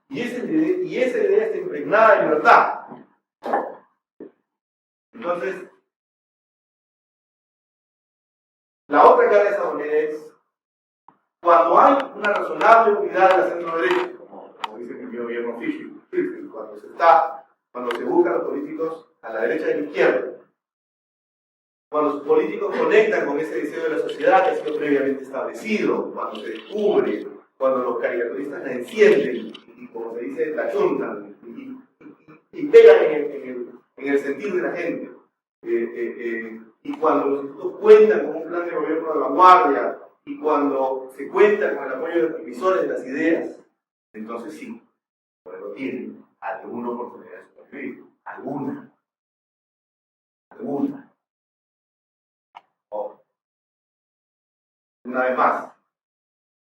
Y esa idea está impregnada de libertad. Entonces, la otra cara de esa moneda es cuando hay una razonable unidad de la centro-derecha, como dice mi gobierno Fischer, cuando se buscan los políticos a la derecha y a la izquierda, cuando los políticos conectan con ese deseo de la sociedad que ha sido previamente establecido, cuando se descubre, cuando los caricaturistas la encienden y como se dice, la chuntan y pegan en el sentir de la gente, y cuando los institutos cuentan con un plan de gobierno de vanguardia y cuando se cuenta con el apoyo de los emisores de las ideas, entonces sí, luego tienen alguna oportunidad de sobrevivir, alguna. Una vez más,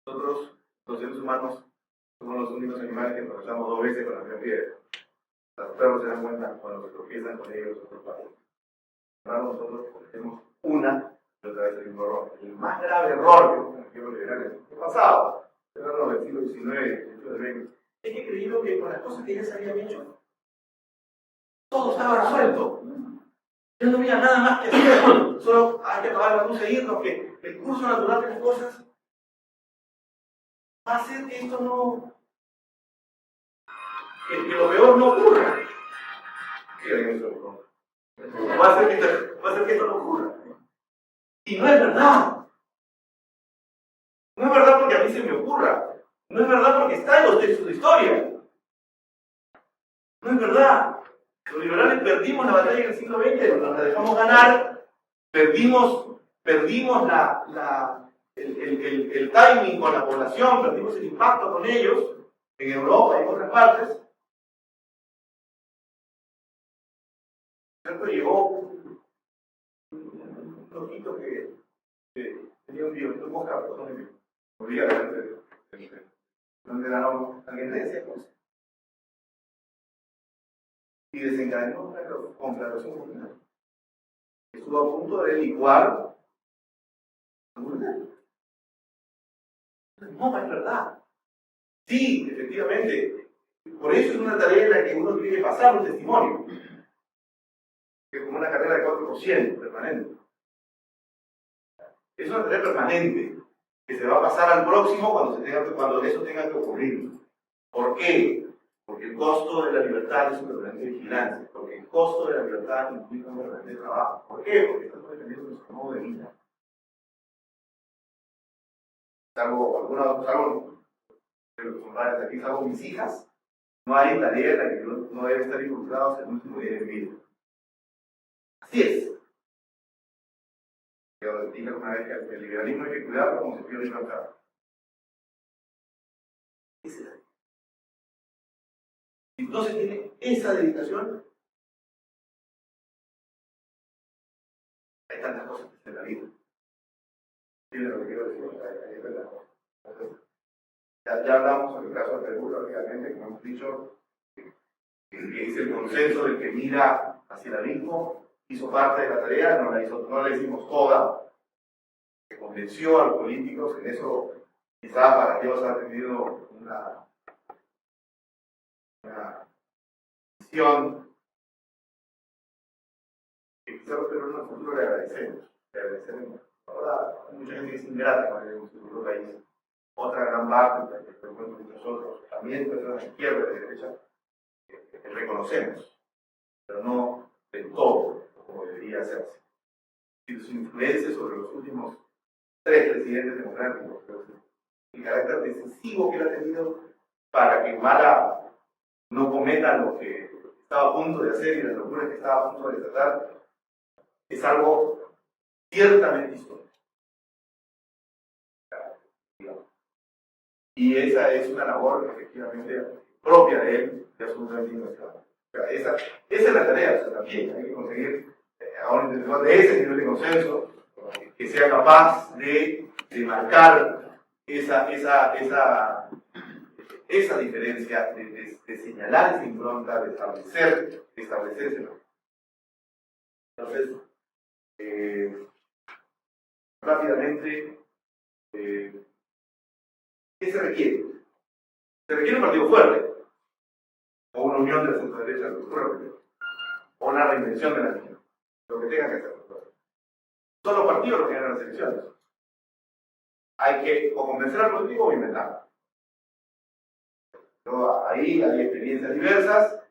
nosotros, los seres humanos, somos los únicos animales que nos rozamos 2 veces con la misma piedra. Los perros se dan cuenta cuando se tropiezan con ellos otros países. Ahora nosotros tenemos una y otra vez el mismo error. El más grave error que los liberales han pasado, hablando del siglo XIX, del siglo XX, es que creyeron que con las cosas que ya se habían hecho, todo estaba resuelto. Ya no había nada más que hacer, solo hay que apagar la luz e irnos, que el curso natural de las cosas va a hacer que esto no, que lo peor no ocurra. Va a hacer que esto no ocurra. Y no es verdad. No es verdad porque a mí se me ocurra. No es verdad porque está en los textos de historia. No es verdad. Los liberales perdimos la batalla en el siglo XX, nos la dejamos ganar, perdimos el timing con la población, perdimos el impacto con ellos, en Europa y en otras partes. Llegó un loquito que tenía un violito mosca, moría delante donde ganó alguien le decía cosas. Y desencadenó una conflagración popular. Estuvo a punto de licuar la comunidad. No, es verdad. Sí, efectivamente. Por eso es una tarea en la que uno tiene que pasar un testimonio. Que es como una carrera de 4% permanente. Es una tarea permanente que se va a pasar al próximo cuando eso tenga que ocurrir. ¿Por qué? Porque el costo de la libertad es un permanente vigilancia, porque el costo de la libertad implica un permanente trabajo. ¿Por qué? Porque estamos dependiendo de nuestro modo de vida. Salvo aquí, salvo mis hijas, no hay tarea en la que no deben estar involucrados en el último día de mi vida. Así es. Yo dije una vez que el liberalismo hay que cuidarlo como se pierde el mercado. Esa es la. Si no se tiene esa dedicación, hay tantas cosas en la vida. ¿Entienden lo que quiero decir? Hay tantas cosas. Ya hablamos en el caso de Perú, lógicamente, como hemos dicho, que es el consenso del que mira hacia el abismo, hizo parte de la tarea, no la hicimos toda, que convenció a los políticos, en eso quizá para Dios ha tenido una visión que quizá los peruanos en el futuro le agradecemos. Ahora mucha gente es ingrata con el futuro país. Otra gran parte de nosotros, también personas de izquierda y de derecha, que reconocemos, pero no de todo como debería hacerse. Y sus influencias sobre los últimos 3 presidentes democráticos, el carácter decisivo que él ha tenido para que Humala no cometa lo que estaba a punto de hacer y las locuras que estaba a punto de desatar, es algo ciertamente histórico. Y esa es una labor efectivamente propia de él, de absolutamente incuestionable. Esa es la tarea, o sea, también hay que conseguir a un intelectual de ese nivel de consenso que sea capaz de marcar esa diferencia, de señalar esa impronta, de establecer ese nombre. Entonces, rápidamente, ¿qué se requiere? Se requiere un partido fuerte, o una unión de la centro-derecha, o una reinvención de la región, lo que tenga que hacer. Son los partidos los que ganan las elecciones. Hay que o convencer al político o inventarlo. Ahí hay experiencias diversas.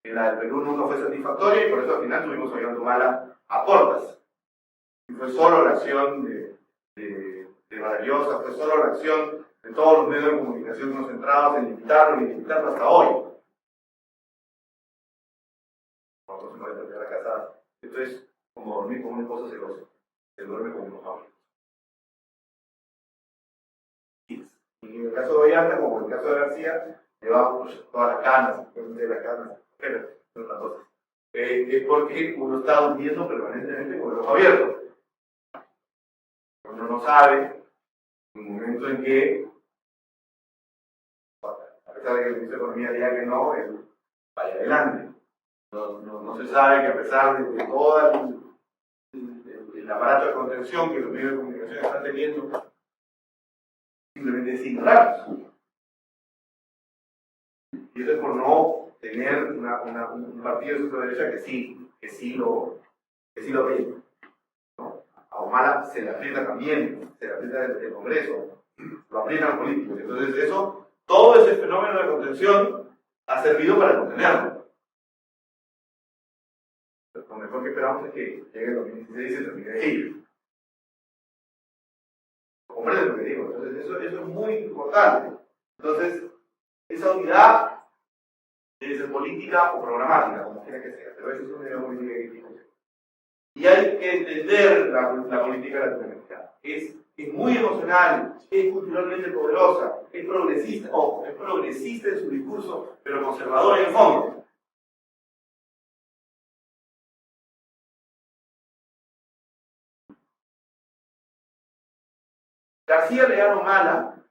La del Perú nunca fue satisfactoria y por eso al final tuvimos a Ollanta Humala a portas. Y fue solo la acción de Varallosa, fue solo la acción de todos los medios de comunicación concentrados en limitarlo hasta hoy. Cuando se puede meter a la casa. Entonces, como dormir con una esposa celosa, se duerme con unos hábitos. Y en el caso de Ollanta, como en el caso de García, llevamos todas las canas, de las canas, es porque uno está durmiendo permanentemente con el ojo abierto. Uno no sabe un momento en que a pesar de que el ministro de Economía diga que no, él vaya adelante. No se sabe que a pesar de todo el aparato de contención que los medios de comunicación están teniendo, simplemente es ignorarlos. Y eso es por no tener un partido de centro-derecha que sí lo aprieta, ¿no? A Humala se le aprieta también, se le aprieta el Congreso, lo aprietan los políticos. Entonces todo ese fenómeno de contención ha servido para contenerlo. Lo mejor que esperamos es que llegue el 2016 y se termine de ir. ¿Comprenden lo que digo? Entonces eso es muy importante. Entonces, esa unidad debe ser política o programática, como quiera que sea, pero eso es una unidad política que tiene. Y hay que entender la política latinoamericana. Es muy emocional, es culturalmente poderosa, es progresista, es progresista en su discurso, pero conservador en el fondo. García Leal Humala,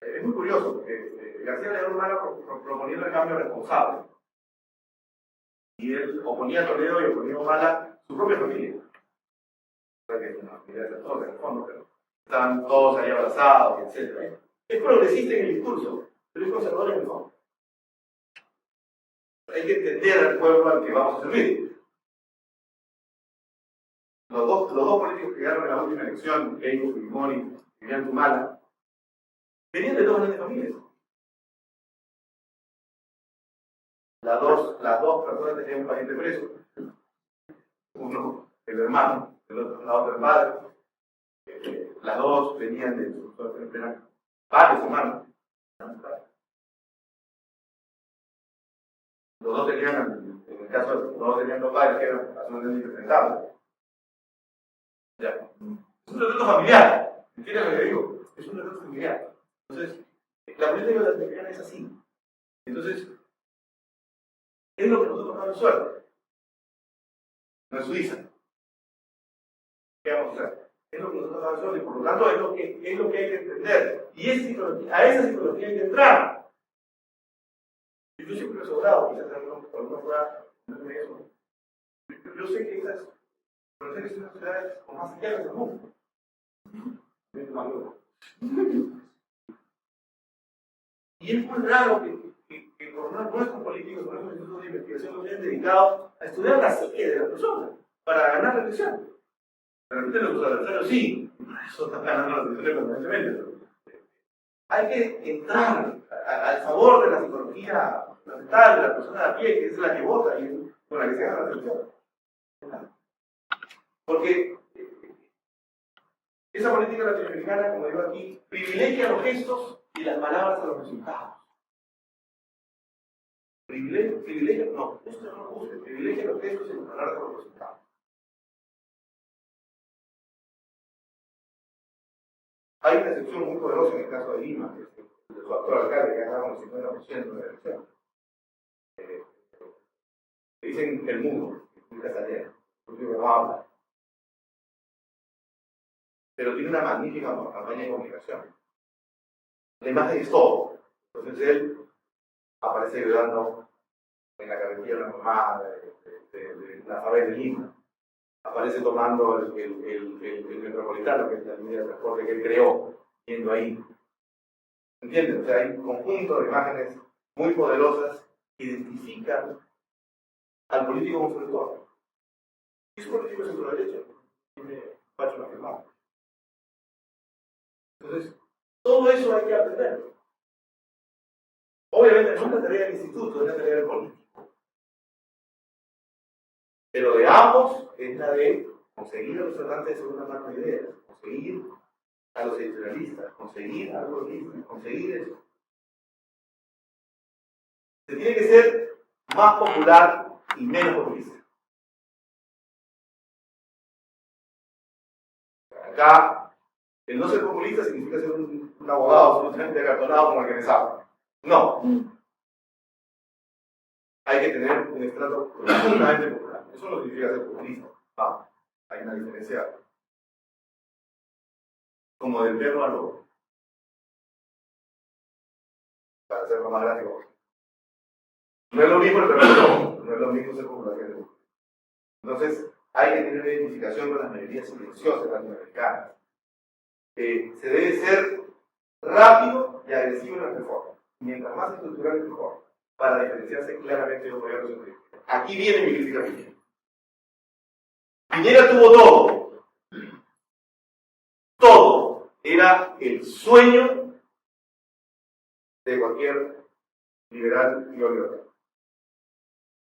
es muy curioso, porque García Leal Humala proponiendo el cambio responsable. Y él oponía a Toledo y oponía a Humala su propia familia. O sea que es una familia de todos en el fondo, pero están todos ahí abrazados, etc. Es progresista en el discurso, pero es conservador en el fondo. Hay que entender al pueblo al que vamos a servir. Los dos políticos que ganaron en la última elección, Keiko Fujimori y Vivian Humala, venían de dos grandes familias. Las dos personas tenían un pariente preso. Uno, el hermano, la otra el padre. Las dos venían de varios hermanos. Los dos tenían, en el caso, los dos tenían dos padres que eran absolutamente impresentables. Ya. Es un retrato familiar. ¿Entienden lo que digo? Es un retrato familiar. Entonces, la política latinoamericana es así. Entonces, es lo que nosotros damos suerte. No es Suiza. ¿Qué vamos a hacer? Es lo que nosotros damos suerte y por lo tanto es lo que hay que entender. Y a esa psicología hay que entrar. Y yo siempre he sobrado, quizás alguna fuera, yo sé que esas, pero sé que son las ciudades con más izquierdas del mundo. Y es muy raro que por nuestros políticos, por nuestros institutos de investigación, nos hayan dedicado a estudiar la psique de la persona para ganar la elección. De repente los adversarios sí, por eso están ganando las elecciones permanentemente. Hay que entrar al favor de la psicología mental de la persona de a pie, que es la que vota y con la que se gana la elección. Porque esa política latinoamericana, como digo aquí, privilegia los gestos y las palabras a los resultados. Privilegia, no, esto no lo guste, privilegia los gestos y las palabras a los resultados. Hay una excepción muy poderosa en el caso de Lima, que es de su actual alcalde, que ha ganado el 50% de la elección. Le dicen el mundo, un castellano, porque no habla. Pero tiene una magnífica campaña de comunicación. La imagen es todo. Entonces él aparece ayudando en la carretilla de la mamá de la Favela de Lima. Aparece tomando el metropolitano, que es la línea de transporte que él creó, yendo ahí. ¿Entienden? O sea, hay un conjunto de imágenes muy poderosas que identifican al político como su entorno. Y su político es centro-derecha. Tiene Pacho lo afirmado. Entonces, todo eso hay que aprender. Obviamente no es la tarea del instituto, es la tarea del político. Pero de ambos es la de conseguir a los tratantes de segunda mano de ideas, conseguir a los editorialistas, conseguir a los lobistas, conseguir eso. Se tiene que ser más popular y menos populista. Acá, el no ser populista significa ser un abogado absolutamente acartonado como el que les habla. No. Hay que tener un estrato profundamente popular. Eso no significa ser populista. Hay una diferencia como del perro al lobo. para hacerlo más gráfico. No es lo mismo el referéndum, no es lo mismo ser popular que ser. Entonces, hay que tener una identificación con las mayorías silenciosas latinoamericanas. Se debe ser rápido y agresivo en las reformas. Mientras más estructural, mejor, para diferenciarse claramente de los gobiernos anteriores. Aquí viene mi crítica a Piñera. Piñera tuvo todo. Todo. Era el sueño de cualquier liberal y liberal.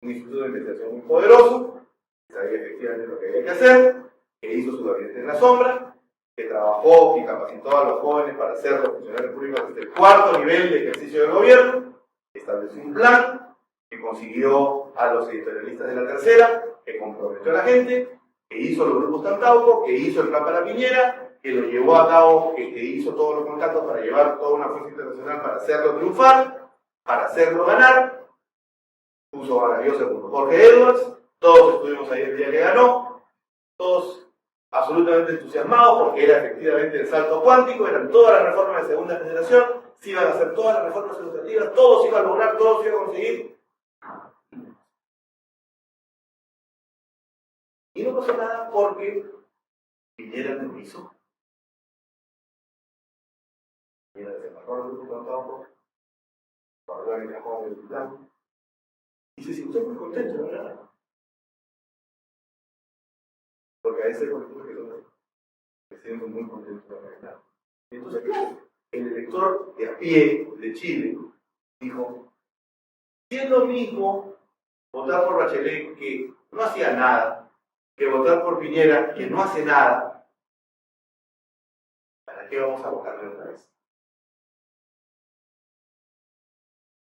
Un instituto de investigación muy poderoso, que sabía efectivamente lo que había que hacer, que hizo su gabinete en la sombra, que trabajó y capacitó a los jóvenes para ser los funcionarios públicos desde el cuarto nivel de ejercicio del gobierno, que estableció un plan, que consiguió a los editorialistas de La Tercera, que comprometió a la gente, que hizo los grupos Cantauco, que hizo el plan para Piñera, que lo llevó a cabo, que hizo todos los contactos para llevar toda una fuerza internacional para hacerlo triunfar, para hacerlo ganar. Puso a Gaviota junto a Jorge Edwards, todos estuvimos ahí el día que ganó, todos absolutamente entusiasmados porque era efectivamente el salto cuántico, eran todas las reformas de segunda generación, se iban a hacer todas las reformas educativas, todos iban a lograr, todos iban a conseguir. Y no pasó nada porque Piñera no lo hizo. Piñera se marcó el grupo Cantauco, para el cajón del plan. Y se sintió muy contento, ¿verdad? Porque a ese político que son se sienten muy contentos de la verdad. Y entonces, claro, el elector de a pie de Chile dijo: si es lo mismo votar por Bachelet, que no hacía nada, que votar por Piñera, que no hace nada, ¿para qué vamos a votarle otra vez?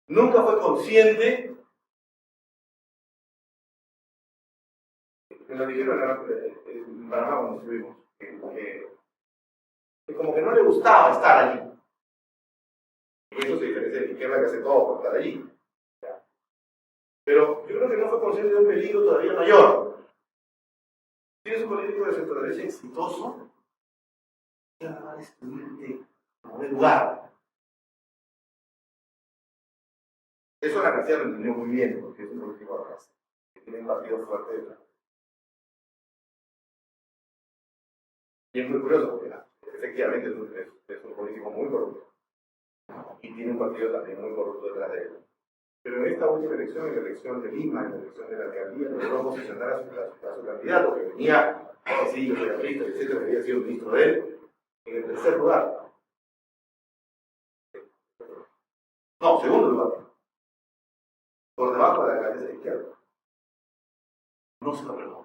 Nunca fue consciente. Me lo dijeron en Panamá cuando estuvimos, que como que no le gustaba estar allí. Y eso se diferencia de la izquierda que hace todo por estar allí. Pero yo creo que no fue consciente de un peligro todavía mayor. Si eres un político de centro derecha exitoso, ya va a destruirte como de lugar. Eso la García lo entendió muy bien, porque es un político de raza, que tiene un partido fuerte detrás. Y es muy curioso porque efectivamente es un político muy corrupto. Y tiene un partido también muy corrupto detrás de él. Pero en esta última elección, en la elección de Lima, en la elección de la alcaldía, logró posicionar a su candidato, que venía, sí, yo soy artista, etcétera, que había sido ministro de él, en el tercer lugar. No, segundo lugar. Por debajo de la alcaldesa de izquierda. No se lo perdonó.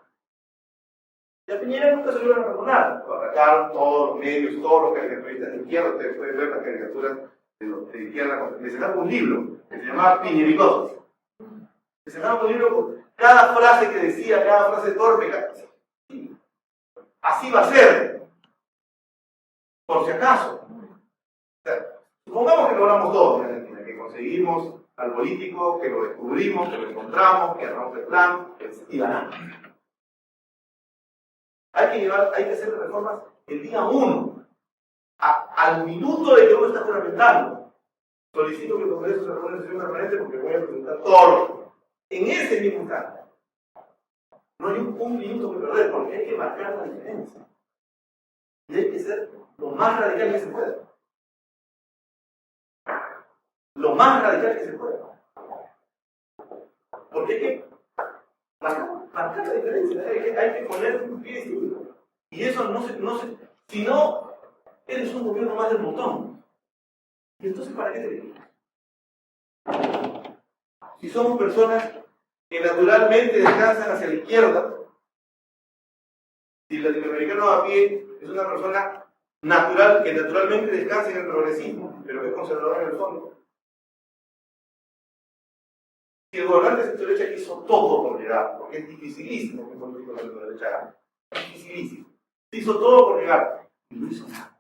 Y a Piñera nunca se lo iban a perdonar. Lo atacaron todos los medios, todos los caricaturistas de izquierda. Ustedes pueden ver las caricaturas de izquierda. Le sacaron un libro que se llamaba Piñericosos. Le sacaron un libro con cada frase que decía, cada frase torpe. Sí. Así va a ser. Por si acaso. O sea, supongamos que logramos todo en Argentina, que conseguimos al político, que lo descubrimos, que lo encontramos, que armamos el plan, y ganamos. Hay que hacer reformas el día 1, al minuto de que uno está juramentando. Solicito que el Congreso se reúna en sesión permanente porque voy a presentar todo. En ese mismo instante. No hay un minuto que perder, porque hay que marcar la diferencia. Y hay que ser lo más radical que se pueda. Lo más radical que se pueda. Porque hay que marcar la diferencia, hay que poner un pie distinto. Y eso no se, si no, eres un gobierno más del montón. ¿Y entonces para qué te dedicas? Si somos personas que naturalmente descansan hacia la izquierda, si el latinoamericano a pie es una persona natural, que naturalmente descansa en el progresismo, pero que es conservador en el fondo. Si el gobernante de centro derecha hizo todo por llegar, porque es dificilísimo que un político de centro derecha haga, es dificilísimo. Se hizo todo por llegar y no hizo nada.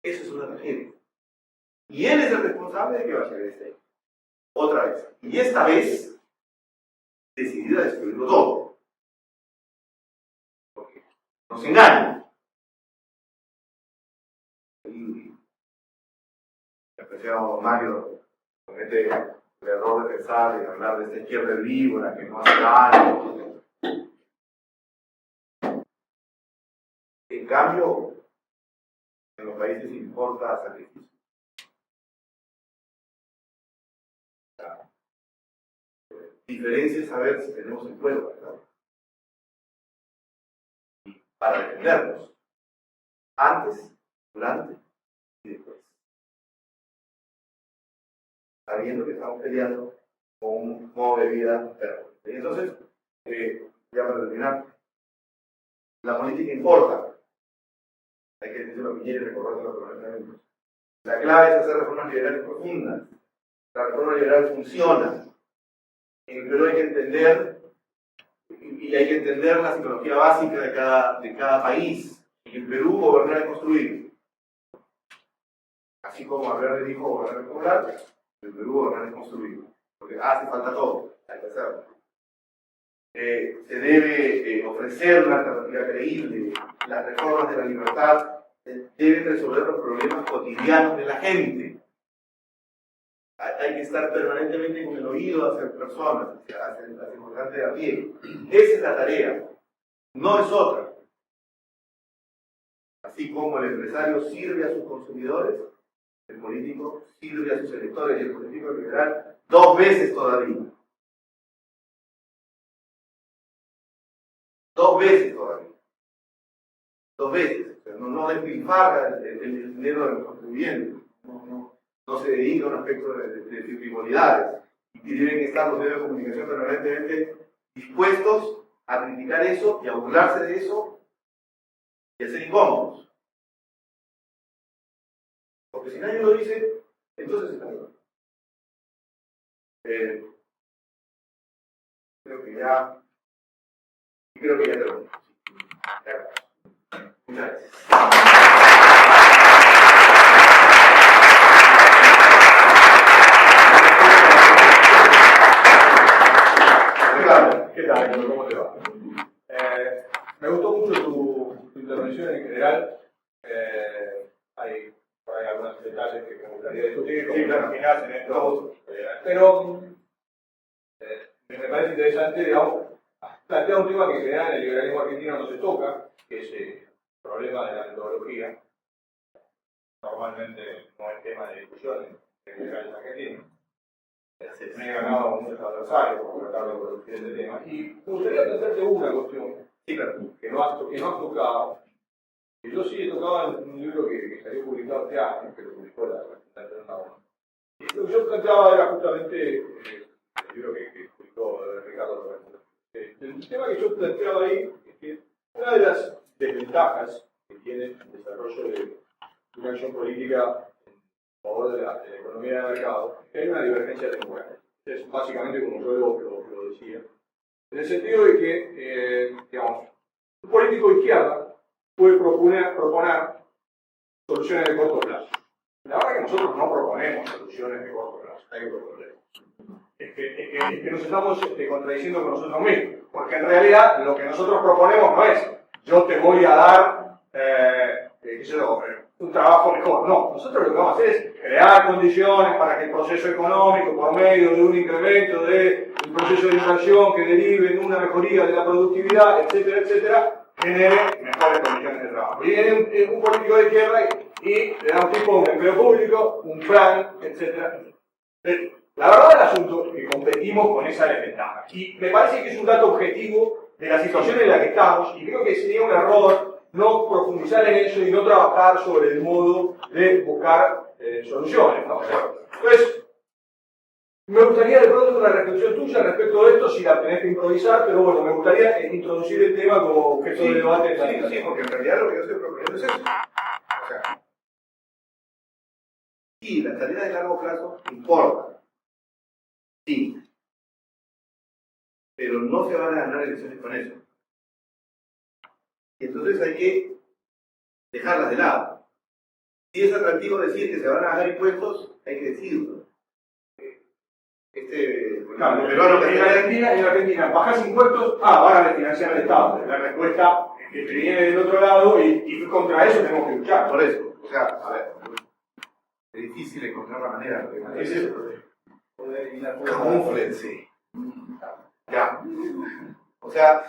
Eso es una tragedia. Y él es el responsable de que Bachelet esté ahí. Otra vez. Y esta vez, decidido a destruirlo todo. Porque nos engañan. La apreciado Mario comete el error de pensar y hablar de esta izquierda herbívora que no hace daño. En cambio, en los países importa sacrificio. La diferencia es saber si tenemos el pueblo, ¿verdad? Y para defendernos, antes, durante y después. Sabiendo que estamos peleando con un modo de vida terrible. Y entonces, ya para terminar, la política importa. Hay que decir lo que quiere y recorrer los problemas. La clave es hacer reformas liberales profundas. La reforma liberal funciona. Pero hay que entender, y hay que entender la psicología básica de cada país. En Perú, gobernar es construir. Así como Valverde dijo gobernar es poblar, en Perú gobernar es construir. Porque hace falta todo, hay que hacerlo. Se debe ofrecer una alternativa creíble. Las reformas de la libertad deben resolver los problemas cotidianos de la gente. Hay que estar permanentemente con el oído hacia personas, hacia el votante de a pie. Esa es la tarea, no es otra. Así como el empresario sirve a sus consumidores, el político sirve a sus electores y el político en general 2 veces todavía. 2 veces todavía. 2 veces. O sea, no despilfarra el dinero de los contribuyentes. No se dedica a un aspecto de frivolidades. Y deben estar los medios de comunicación permanentemente dispuestos a criticar eso y a burlarse de eso y a ser incómodos. Porque si nadie lo dice, entonces está bien. Creo que ya terminó. Muchas gracias. ¿Qué tal, Héctor? ¿Cómo te va? Me gustó mucho tu intervención en general. Hay por ahí algunos detalles que me gustaría discutir, como imaginas en esto. Pero me parece interesante, digamos, plantea un tema que en general en el liberalismo argentino no se toca, que es el problema de la metodología. Normalmente no es tema de discusión en liberales argentinos. Me he ganado muchos adversarios por tratar de producir este tema. Y me gustaría plantearte una cuestión que no has tocado. Que yo sí he tocado en un libro que salió publicado este año, que lo publicó la Representación de ONU. Y lo que yo planteaba era justamente el libro que publicó Ricardo Roberto. El tema que yo planteaba ahí es que una de las desventajas que tiene el desarrollo de una acción política a favor de la economía de mercado, que hay una divergencia temporal. Es básicamente como yo lo decía. En el sentido de que, digamos, un político de izquierda puede proponer soluciones de corto plazo. La verdad es que nosotros no proponemos soluciones de corto plazo, hay que proponer. Es que nos estamos contradiciendo con nosotros mismos, porque en realidad lo que nosotros proponemos no es yo te voy a dar, qué sé yo, un trabajo mejor. No, nosotros lo que vamos a hacer es crear condiciones para que el proceso económico, por medio de un incremento del proceso de inversión que derive en una mejoría de la productividad, etcétera, etcétera, genere mejores condiciones de trabajo. Y viene un político de izquierda y le da un tipo de empleo público, un plan, etcétera. La verdad del asunto es que competimos con esa desventaja. Y me parece que es un dato objetivo de la situación en la que estamos, y creo que sería un error no profundizar en eso y no trabajar sobre el modo de buscar soluciones, ¿no? Entonces, me gustaría de pronto una reflexión tuya respecto de esto, si la tenés que improvisar, pero bueno, me gustaría introducir el tema como objeto de debate. Sí, porque en realidad lo que yo estoy proponiendo es eso. O sea, sí, la salida de largo plazo importa. Sí. Pero no se van a ganar elecciones con eso. Y entonces hay que dejarlas de lado. Si es atractivo decir que se van a bajar impuestos, hay que decirlo. Claro, en Argentina, bajas impuestos, van a refinanciar el Estado. La respuesta que viene del otro lado y contra eso tenemos que luchar. Por eso, o sea, a ver, es difícil encontrar la manera. Poder Camúflense. Ya. O sea,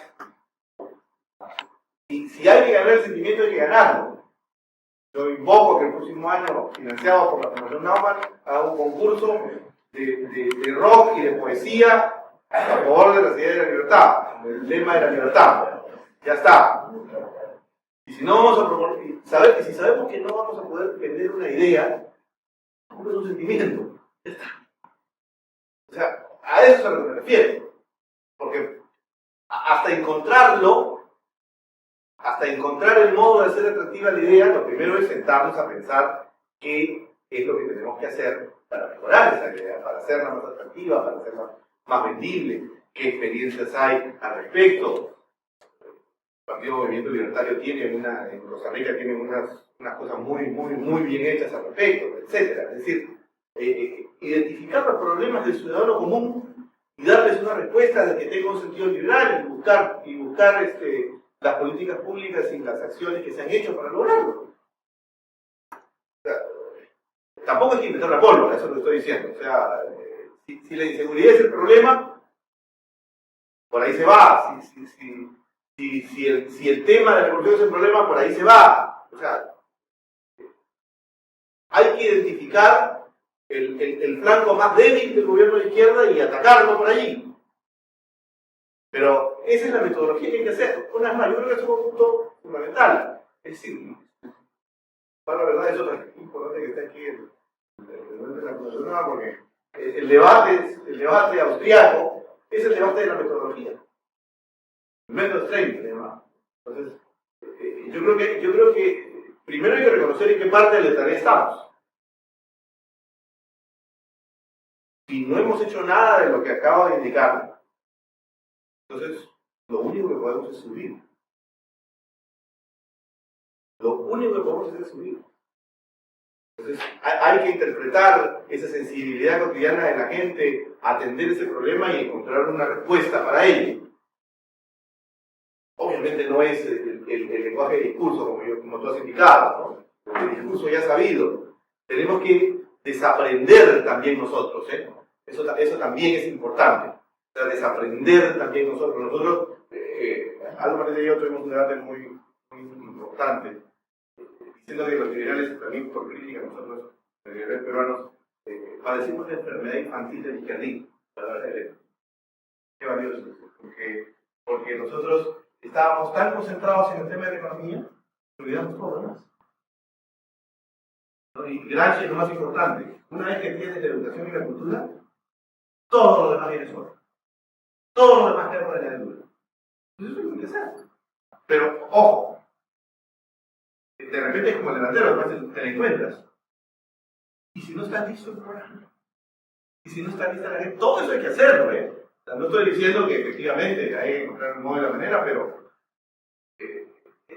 si hay que ganar el sentimiento, hay que ganarlo. Yo invoco que el próximo año, financiado por la Fundación Naumann, haga un concurso de rock y de poesía a favor de las ideas de la libertad, el lema de la libertad. Ya está. Y si no vamos a proponer, si sabemos que no vamos a poder vender una idea, no es un sentimiento. Ya está. O sea, a eso es a lo que me refiero. Porque hasta encontrar el modo de hacer atractiva la idea, lo primero es sentarnos a pensar qué es lo que tenemos que hacer para mejorar esa idea, para hacerla más atractiva, para hacerla más vendible, qué experiencias hay al respecto. El Partido Movimiento Libertario en Costa Rica tiene unas cosas muy bien hechas al respecto, etc. Es decir, identificar los problemas del ciudadano común y darles una respuesta de que tenga un sentido liberal y buscar las políticas públicas y las acciones que se han hecho para lograrlo. O sea, tampoco hay que inventar la pólvora, eso es lo que estoy diciendo. O sea, si la inseguridad es el problema, por ahí se va. Si el tema de la corrupción es el problema, por ahí se va. O sea, hay que identificar el flanco más débil del gobierno de izquierda y atacarlo por allí. Pero esa es la metodología que hay que hacer. Una vez más, yo creo que eso es un punto fundamental. Es decir, para la verdad, eso es importante que esté aquí el presidente de la Fundación Nueva, porque el debate austriaco es el debate de la metodología. El método strength, se llama. Entonces, yo creo que primero hay que reconocer en qué parte de la tarea estamos. Si no hemos hecho nada de lo que acabo de indicar, entonces lo único que podemos es subir. Lo único que podemos hacer es subir. Entonces hay que interpretar esa sensibilidad cotidiana de la gente, atender ese problema y encontrar una respuesta para ello. Obviamente no es el lenguaje de discurso como tú has indicado, ¿no? El discurso ya sabido. Tenemos que desaprender también nosotros, ¿eh? Eso también es importante. O sea, desaprender también nosotros. Nosotros, Aldo Martínez y yo tuvimos un debate muy importante, diciendo que los liberales, también por crítica, nosotros, los liberales peruanos, padecimos la enfermedad infantil del izquierdismo. Qué valioso, porque nosotros estábamos tan concentrados en el tema de la economía que olvidamos todo lo demás. ¿No? Y Gramsci es lo más importante. Una vez que entiendes la educación y la cultura, todo lo demás viene solo. Todo lo demás queda por añadidura. Eso es lo que hay que hacer. Pero, ojo, de repente es como el delantero, te la encuentras. Y si no está listo el programa, y si no está lista la gente, todo eso hay que hacerlo, ¿eh? O sea, no estoy diciendo que efectivamente hay que encontrar un modo de la manera, pero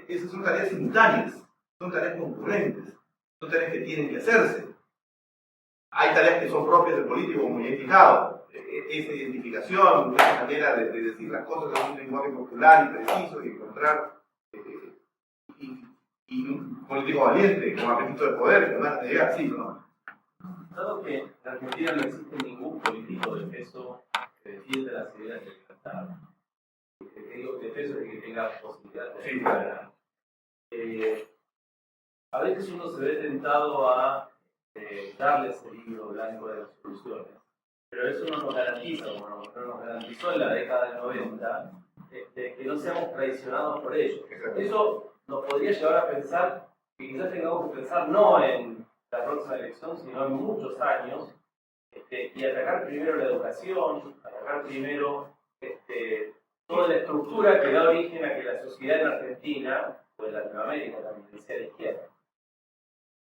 esas son tareas simultáneas, son tareas concurrentes, son tareas que tienen que hacerse. Hay tareas que son propias del político, como ya he indicado, esa identificación, esa manera de decir las cosas en un lenguaje popular y preciso y encontrar y un político valiente, con apetito de poder, con ganas de llegar, sí, ¿no? Dado que en Argentina no existe ningún político de peso que defienda las ideas de libertad, digo de peso y que tenga posibilidad de ganar. A veces uno se ve tentado a darle ese libro blanco de las soluciones, pero eso no nos garantiza, como no nos garantizó en la década del 90, que no seamos traicionados por ellos. Eso nos podría llevar a pensar que quizás tengamos que pensar no en la próxima elección, sino en muchos años, y atacar primero la educación, atacar primero toda la estructura que da origen a que la sociedad en Argentina, o en Latinoamérica también, sea de izquierda.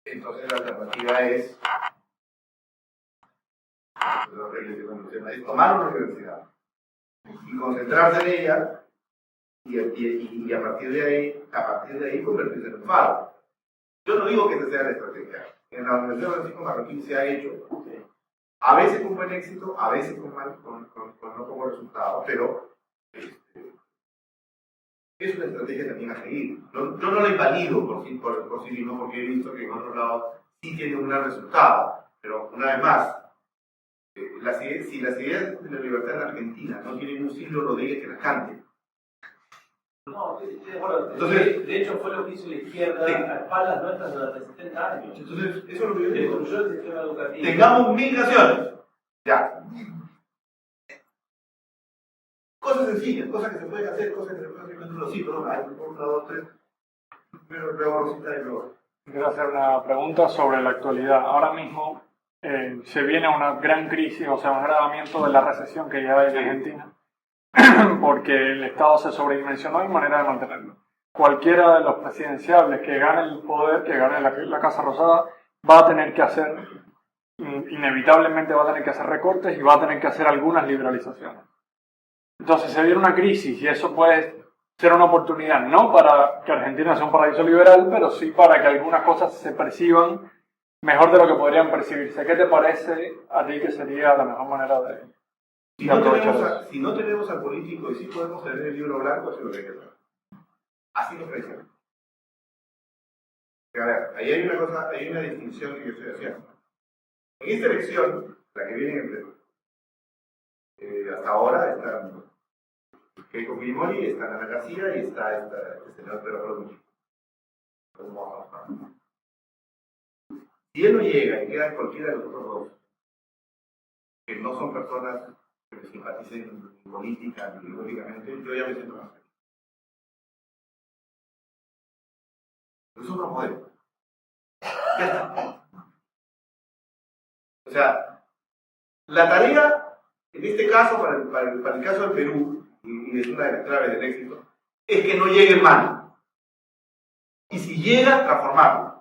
Entonces la alternativa es tomar una universidad y concentrarse en ella y a partir de ahí convertirse en un faro. Yo no digo que esa sea la estrategia. En la Universidad Francisco Marroquín se ha hecho, a veces con buen éxito, a veces con no como resultado, pero es una estrategia también a seguir. Yo no la invalido por sí mismo, porque he visto que en otros lados sí tiene un gran resultado. Pero, una vez más, si las ideas de la libertad en Argentina no tienen un Silvio Rodríguez que las cante. No, bueno, entonces, de hecho fue lo que hizo la izquierda a espaldas nuestras durante 70 años. Entonces, eso es lo que yo digo. Destruyó el sistema educativo. Tengamos migraciones. Ya. Cosas sencillas, cosas que se pueden hacer, cosas que se pueden hacer con los ciclos. Hay una, dos, tres. Primero, luego Rosita y luego. Quiero hacer una pregunta sobre la actualidad. Ahora mismo se viene una gran crisis, o sea, un agravamiento de la recesión que ya hay en Argentina, porque el Estado se sobredimensionó y manera de mantenerlo. Cualquiera de los presidenciables que gane el poder, que gane la Casa Rosada, va a tener que hacer, inevitablemente va a tener que hacer recortes y va a tener que hacer algunas liberalizaciones. Entonces se viene una crisis y eso puede ser una oportunidad, no para que Argentina sea un paraíso liberal, pero sí para que algunas cosas se perciban mejor de lo que podrían percibirse. ¿Qué te parece a ti que sería la mejor manera de aprovechar eso? Si no tenemos al político y sí podemos tener el libro blanco, eso es lo que hay que hacer. Así nos parece. A ver, ahí hay una cosa, hay una distinción que yo estoy haciendo. En esta elección, la que viene en el Perú, hasta ahora está Keiko Fujimori, está Ana García y está el senador Pedro Pablo. Si él no llega y queda en cualquiera de los otros dos, que no son personas que simpaticen política ni ideológicamente, yo ya me siento más feliz. Es otro modelo. Ya está. O sea, la tarea, en este caso, para el caso del Perú, y es una de las claves del éxito, es que no llegue mal. Y si llega, transformarlo.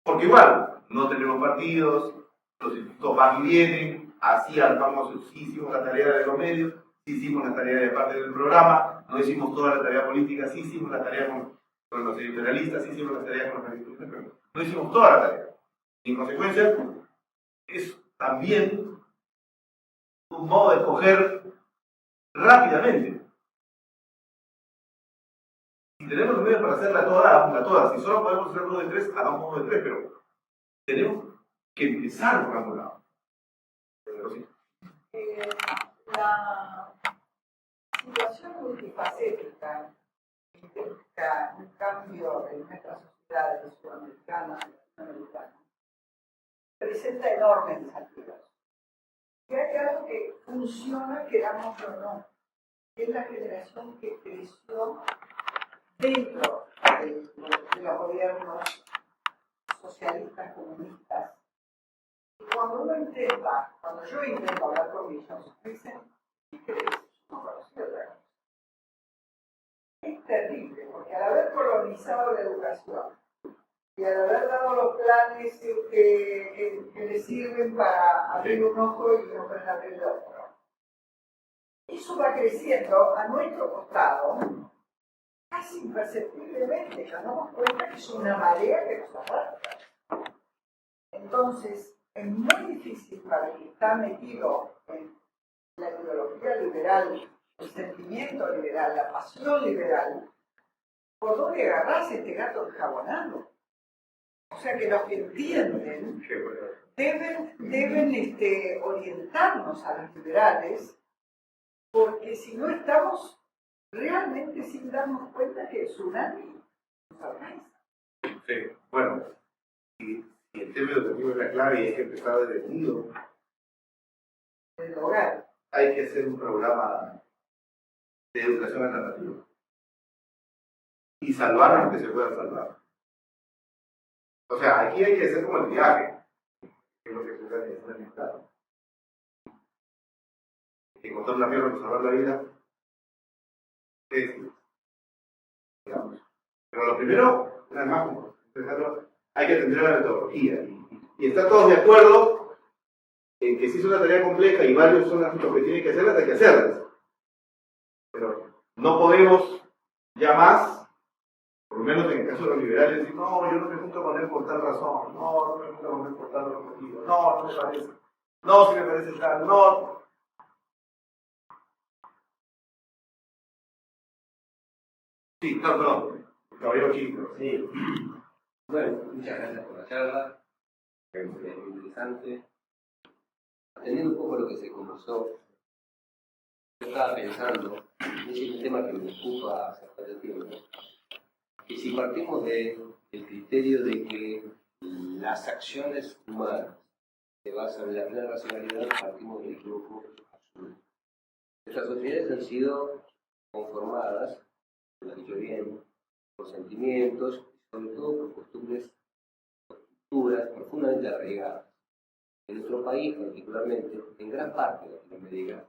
Porque igual, no tenemos partidos, los institutos van y vienen, así armamos, sí hicimos la tarea de los medios, sí hicimos la tarea de parte del programa, no hicimos toda la tarea política, sí hicimos la tarea con los editorialistas, sí hicimos la tarea con los agricultores, pero no hicimos toda la tarea. Y en consecuencia, es también un modo de escoger rápidamente. Si tenemos los medios para hacerla toda, hagámosla toda. Si solo podemos hacer 2 de 3, hagamos 2 de 3, pero tenemos que empezar por algún lado. La situación multifacética implica un cambio en nuestra sociedad sudamericana y latinoamericana. Presenta enormes desafíos. Y hay algo que funciona, queramos o no, que es la generación que creció dentro de los gobiernos socialistas, comunistas. Y cuando yo intento hablar con ellos, me dicen, ¿qué crees? No conocí otra cosa. Es terrible, porque al haber colonizado la educación y al haber dado los planes que le sirven para abrir un ojo y no para abrir el otro, eso va creciendo a nuestro costado casi imperceptiblemente. Nos damos cuenta que es una marea que nos arrastra. Entonces, es muy difícil para el que está metido en la ideología liberal, el sentimiento liberal, la pasión liberal, por dónde agarrarse este gato enjabonado. O sea que los que entienden deben orientarnos a los liberales, porque si no estamos realmente sin darnos cuenta que el tsunami nos alcanza. Sí, bueno, y el tema educativo es la clave y hay que empezar desde el nido. En el hogar. Hay que hacer un programa de educación alternativa y salvar lo que se pueda salvar. O sea, aquí hay que hacer como el viaje, que es lo que se trata de hacer en el Estado. Hay que encontrar una pierna para salvar la vida. Digamos. Pero lo primero, nada más, como hay que atender a la metodología. Y están todos de acuerdo en que si es una tarea compleja y varios son asuntos que tienen que hacerlas, hay que hacerlas. Pero no podemos ya más, por lo menos en el caso de los liberales, decir, no, yo no me junto con él por tal razón, no me junto con él por tal motivo, no me parece, no, si me parece tal, no. Sí, perdón. Caballero Quinto. Sí. Bueno, muchas gracias por la charla. Muy interesante. Atendiendo un poco a lo que se conversó, yo estaba pensando, es un tema que me ocupa hace bastante tiempo, que si partimos del criterio de que las acciones humanas se basan en la plena racionalidad, partimos del equivoco absoluto. Nuestras sociedades han sido conformadas, lo he dicho bien, por sentimientos, sobre todo por costumbres, por culturas profundamente arraigadas. En nuestro país, particularmente, en gran parte de Latinoamérica,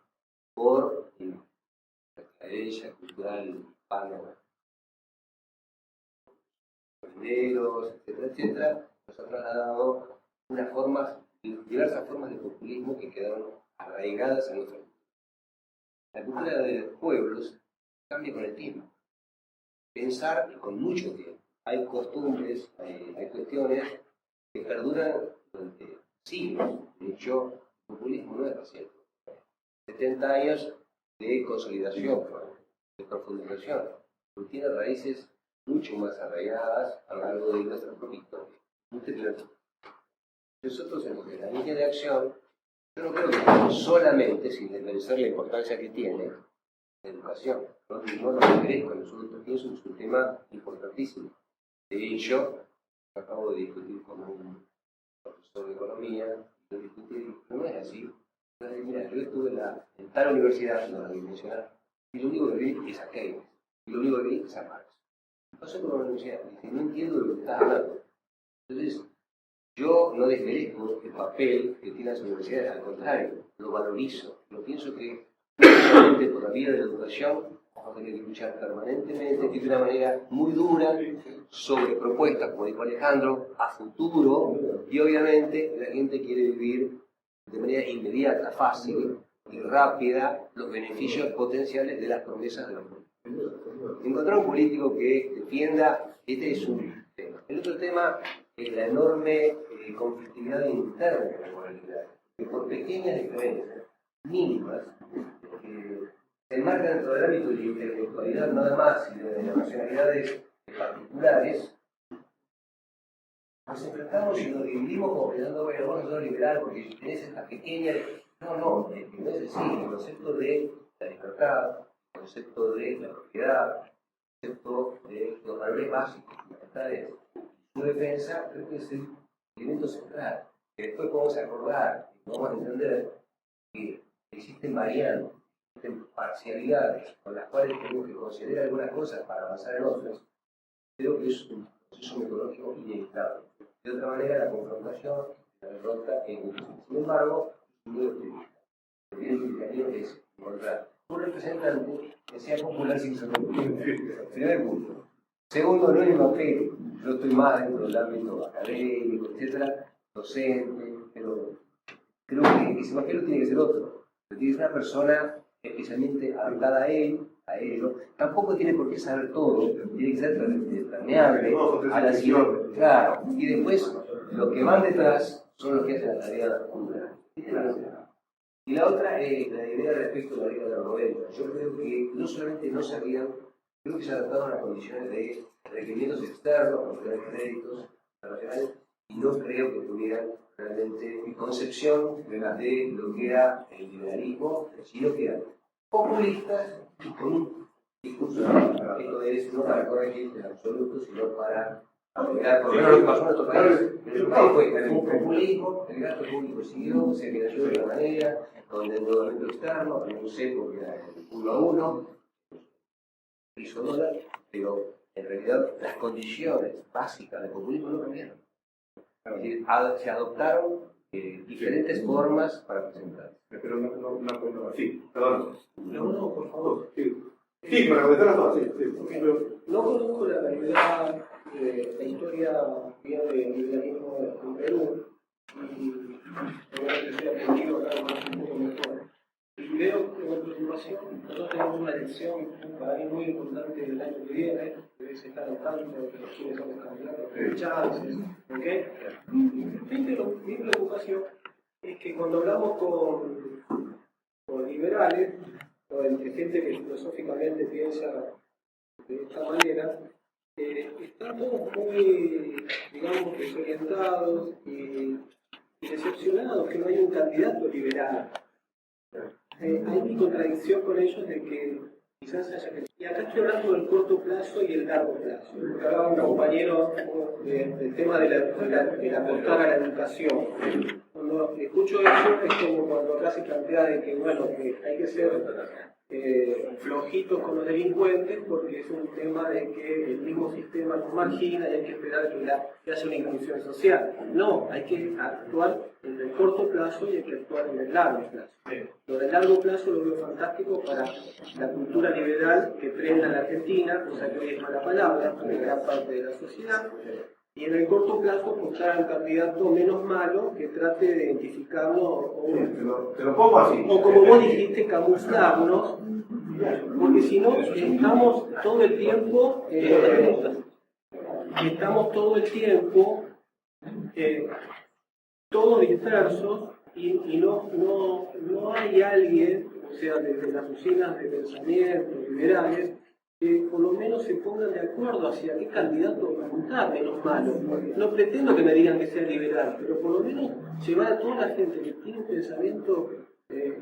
por la herencia cultural hispana, etcétera, etcétera, nos ha trasladado diversas formas de populismo que quedaron arraigadas en nuestra cultura. La cultura de los pueblos cambia con el tiempo. Pensar con mucho tiempo. Hay costumbres, hay cuestiones que perduran durante siglos. De hecho, el populismo no es reciente. 70 años de consolidación, de profundización, porque tiene raíces mucho más arraigadas a lo largo de nuestra propia historia. Nosotros en la línea de acción, yo no creo que solamente, sin desmerecer la importancia que tiene, la educación. No lo merezco en absoluto, pienso que es un tema importantísimo. De hecho, acabo de discutir con un profesor de economía, no es así. Mira, yo estuve en tal universidad, no la voy a mencionar, y lo único que vi es a Keynes, y lo único que vi es a Marx. Pasó por la universidad, y dije, no entiendo de lo que estás hablando. Entonces, yo no desmerezco el papel que tienen las universidades, al contrario, lo valorizo. Lo pienso que, precisamente por la vía de la educación, vamos a tener que luchar permanentemente y de una manera muy dura sobre propuestas, como dijo Alejandro, a futuro, y obviamente la gente quiere vivir de manera inmediata, fácil y rápida los beneficios potenciales de las promesas de los políticos. Encontrar un político que defienda, este es un tema. El otro tema es la enorme conflictividad interna de la moralidad, que por pequeñas diferencias mínimas se enmarcan dentro del ámbito de la intelectualidad nada más y de las nacionalidades particulares. Nos enfrentamos y nos dividimos como pensando, bueno, vos no sos liberal porque tenés esta pequeña... No es así. El concepto de la libertad, el concepto de la propiedad, el concepto de los valores básicos, fundamentales, su defensa, creo que es el elemento central. Que después podemos acordar y podemos entender que existen variantes, existen parcialidades con las cuales tenemos que considerar algunas cosas para avanzar en otras. Creo que es un proceso metodológico inevitable. De otra manera, la confrontación, la derrota es muy difícil. Sin embargo, es muy optimista. Lo que es encontrar un representante que sea popular sin ser popular. Primer punto. Segundo, no es mi papel. Yo estoy más dentro del ámbito académico, etcétera, docente, pero creo que ese papel tiene que ser otro. Tiene que ser una persona especialmente adaptada a él, ¿no? Tampoco tiene por qué saber todo, tiene que ser permeable a la situación. Claro, y después los que van detrás son los que hacen la tarea cultural. Y la otra es la idea respecto a la vida de los 90. Yo creo que no solamente no sabían, creo que se adaptaron a condiciones de requerimientos externos, condiciones de créditos internacionales, y no creo que tuvieran realmente mi concepción de lo que era el liberalismo, sino que eran populistas y con un discurso de esto es no para corregir en absoluto, sino para aplicar por lo menos lo que pasó en nuestro país. El resultado fue un populismo, el gasto público siguió, se financió de una manera, con endeudamiento externo, con un cepo que era el 1 a 1, hizo dólar, pero en realidad las condiciones básicas del populismo no cambiaron. Es decir, se adoptaron diferentes formas para presentar. Pero una pregunta. Sí, perdón. No, por favor. Sí, para contestar las dos, sí. No conozco la realidad, la historia mía del liberalismo en Perú, y obviamente estoy aprendiendo acá un poco mejor. Y veo que en preocupación, nosotros tenemos una elección para mí muy importante el año que viene, que es estar al tanto de quiénes son los candidatos, los chances, ¿ok? Mi preocupación es que cuando hablamos con liberales, o entre gente que filosóficamente piensa de esta manera, estamos muy, digamos, desorientados y decepcionados que no hay un candidato liberal. Hay mi contradicción con ellos de que quizás haya que... Y acá estoy hablando del corto plazo y el largo plazo. Porque hablaba un compañero del tema de apostar a la educación. Cuando escucho eso es como cuando acá se plantea de que, bueno, que hay que ser flojitos con los delincuentes porque es un tema de que el mismo sistema nos margina y hay que esperar que haya una inclusión social. No, hay que actuar en el corto plazo y hay que actuar en el largo plazo. Lo del largo plazo lo veo fantástico para la cultura liberal que prenda en la Argentina, cosa que hoy es mala palabra para gran parte de la sociedad. Y en el corto plazo buscar a un candidato menos malo que trate de identificarlo te lo pongo así. o como vos dijiste, camuflarnos, porque si no estamos todo el tiempo todos dispersos y no hay alguien, o sea, desde las usinas de pensamiento liberales, que por lo menos se pongan de acuerdo hacia qué candidato votar, menos malo. No pretendo que me digan que sea liberal, pero por lo menos llevar a toda la gente que tiene un pensamiento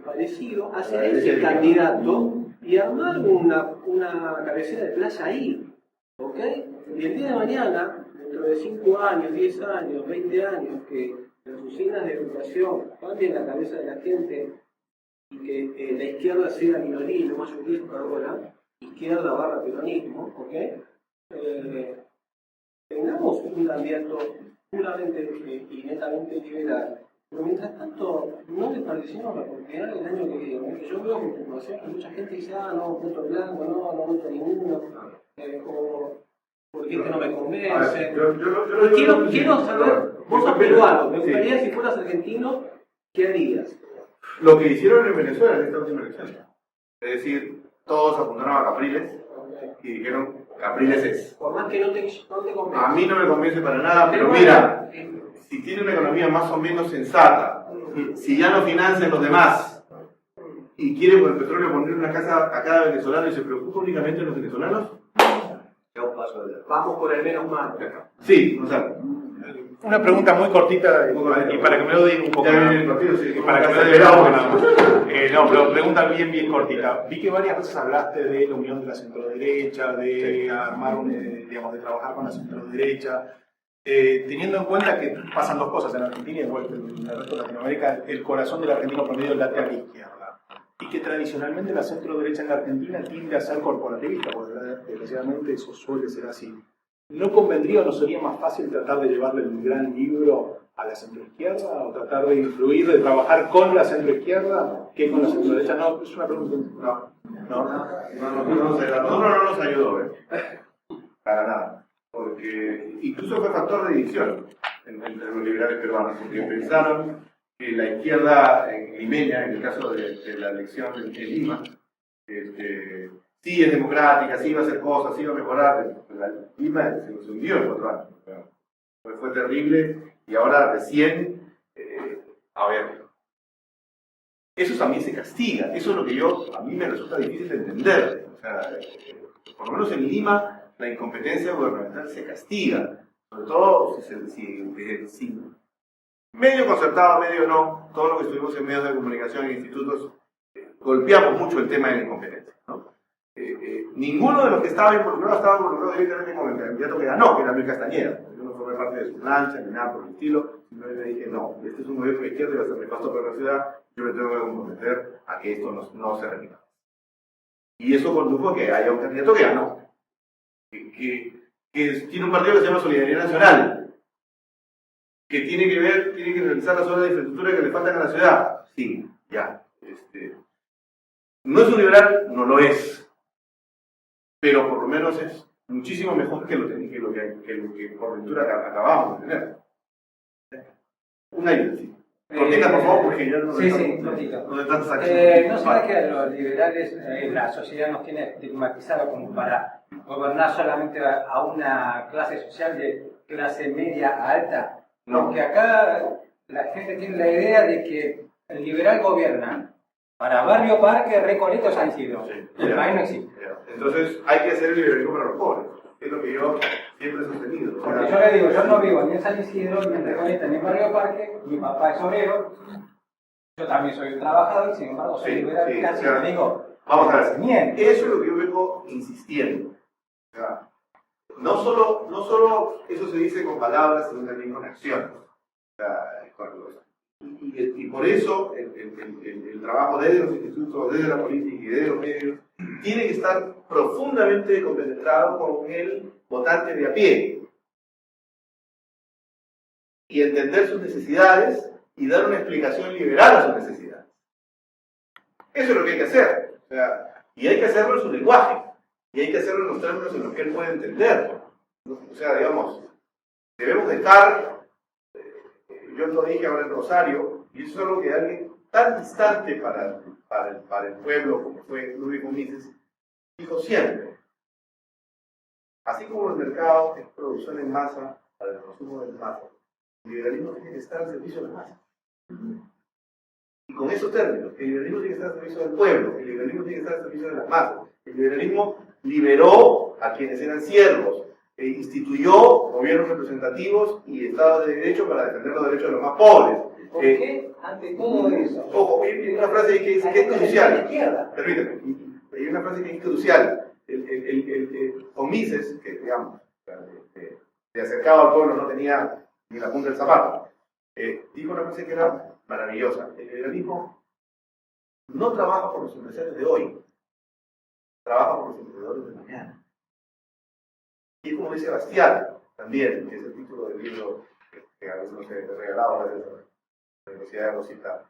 parecido hacia ese candidato y armar una cabecera de playa ahí, ¿ok? Y el día de mañana, dentro de 5 años, 10 años, 20 años, que las usinas de educación cambien la cabeza de la gente y que la izquierda sea minoría y no mayoría ahora, izquierda barra peronismo, ¿ok? Tengamos un candidato puramente y netamente liberal, pero mientras tanto no desperdiciemos la oportunidad del año que viene. Yo veo con preocupación que mucha gente dice, no voto blanco, no voto ninguno, o porque este no me convence. Quiero saber, vos sos peruano, me gustaría si fueras argentino, ¿qué harías? Lo que hicieron en Venezuela en esta última elección. Es decir, todos apuntaron a Capriles y dijeron, Capriles es. Por más que no te convence. A mí no me convence para nada, pero mira, si tiene una economía más o menos sensata, si ya no financian los demás y quiere con el petróleo poner una casa a cada venezolano y se preocupa únicamente de los venezolanos, vamos por el menos mal. Sí, o sea. Una pregunta muy cortita y para que me lo digan un poco. Ya viene el partido, sí. Para que me lo digan no, pero pregunta bien cortita. Vi que varias veces hablaste de la unión de la centroderecha, de armar digamos, de trabajar con la centroderecha. Teniendo en cuenta que pasan dos cosas en Argentina, igual que en el resto de Latinoamérica, el corazón del argentino promedio late a la izquierda. Y que tradicionalmente la centroderecha en la Argentina tiende a ser corporativista, porque desgraciadamente eso suele ser así. ¿No convendría o no sería más fácil tratar de llevarle el gran libro a la centroizquierda o tratar de influir, de trabajar con la centroizquierda que con la centroderecha? No, es una pregunta. No, no nos ayudó, para nada. Porque incluso fue factor de división entre los liberales peruanos, porque pensaron que la izquierda limeña, en el caso de la elección en Lima, sí es democrática, sí va a hacer cosas, sí va a mejorar. La Lima se nos hundió en 4 años. Fue terrible y ahora recién, a ver, eso también se castiga. Eso es lo que a mí me resulta difícil de entender. O sea, por lo menos en Lima la incompetencia gubernamental se castiga. Sobre todo si medio concertado, medio no, todo lo que estuvimos en medios de comunicación e institutos, golpeamos mucho el tema de la incompetencia, ¿no? Ninguno de los que estaba involucrado directamente con el candidato que ganó, que era Luis Castañeda. Yo no formé parte de su plancha ni nada por el estilo. Simplemente dije, no, este es un gobierno de izquierda y va a ser nefasto para la ciudad. Yo me tengo que comprometer a que esto no se repita. Y eso condujo a que haya un candidato que ganó. Que tiene un partido que se llama Solidaridad Nacional. Que tiene que realizar las obras de infraestructura que le faltan a la ciudad. Sí, ya. No es un liberal, no lo es. Pero por lo menos es muchísimo mejor que lo que por ventura acabamos de tener. Una ayuda, sí. Cortita, por favor, porque ya no cortita. No de tantas ¿No acciones. será que a los liberales la sociedad nos tiene estigmatizado como para gobernar solamente a una clase social de clase media a alta? No. Porque acá la gente tiene la idea de que el liberal gobierna para Barrio Parque, Recoletos han sido. Sí. El país no existe. Entonces hay que hacer el liberalismo para los pobres. Es lo que yo siempre he sostenido. Porque yo le digo, yo no vivo ni en San Isidro, ni en Recoleta, ni en Barrio Parque, mi papá es obrero, yo también soy un trabajador, sin embargo soy liberal, casi le digo, vamos a ver, eso es lo que yo vengo insistiendo. O sea, no solo eso se dice con palabras, sino también con acciones. O sea, y por eso el trabajo desde los institutos, desde la política y desde los medios tiene que estar profundamente compenetrado con el votante de a pie y entender sus necesidades y dar una explicación liberal a sus necesidades. Eso es lo que hay que hacer. O sea, y hay que hacerlo en su lenguaje y hay que hacerlo en los términos en los que él puede entender. O sea, digamos, debemos dejar. Yo lo dije ahora en Rosario, y eso es algo que alguien tan distante para el pueblo como fue Ludwig Mises, dijo siempre. Así como el mercado es producción en masa para el consumo de masa, el liberalismo tiene que estar al servicio de la masa. Y con esos términos, el liberalismo tiene que estar al servicio del pueblo, el liberalismo tiene que estar al servicio de las masas. El liberalismo liberó a quienes eran siervos, instituyó gobiernos representativos y estados de derecho para defender los derechos de los más pobres. ¿Por qué ante todo eso? Ojo, hay una frase que es crucial. Permíteme, hay una frase que es crucial. Con Mises, que digamos, de acercado al pueblo no tenía ni la punta del zapato, dijo una frase que era maravillosa. El liberalismo no trabaja por los empresarios de hoy, trabaja por los emprendedores de mañana. Y es como dice Bastiat, también, que es el título del libro que algunos he regalado a la Universidad de Rosita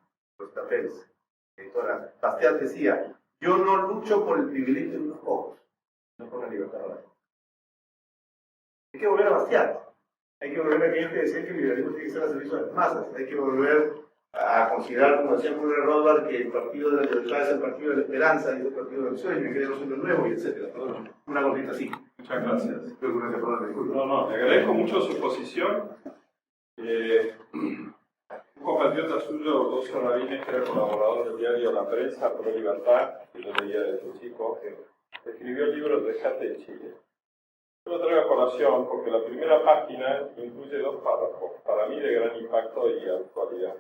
Pérez, editora. Bastiat decía, yo no lucho por el privilegio de unos pocos, no por la libertad de la gente. Hay que volver a Bastiat. Hay que volver a aquellos que decían que el liberalismo tiene que estar al servicio de las masas. Hay que volver a considerar, como decía Murray Rothbard, que el Partido de la Libertad es el Partido de la Esperanza y es el Partido del Sueño, y que queremos lo nuevo, y etc. Una gordita así. Muchas gracias. No, le agradezco mucho su posición. Un compatriota suyo, Rodolfo Rabines, que era colaborador del diario La Prensa, Pro Libertad, que yo leía desde chico, que escribió el libro Rescate de Chile. Yo lo traigo a colación porque la primera página incluye dos párrafos, para mí de gran impacto y actualidad.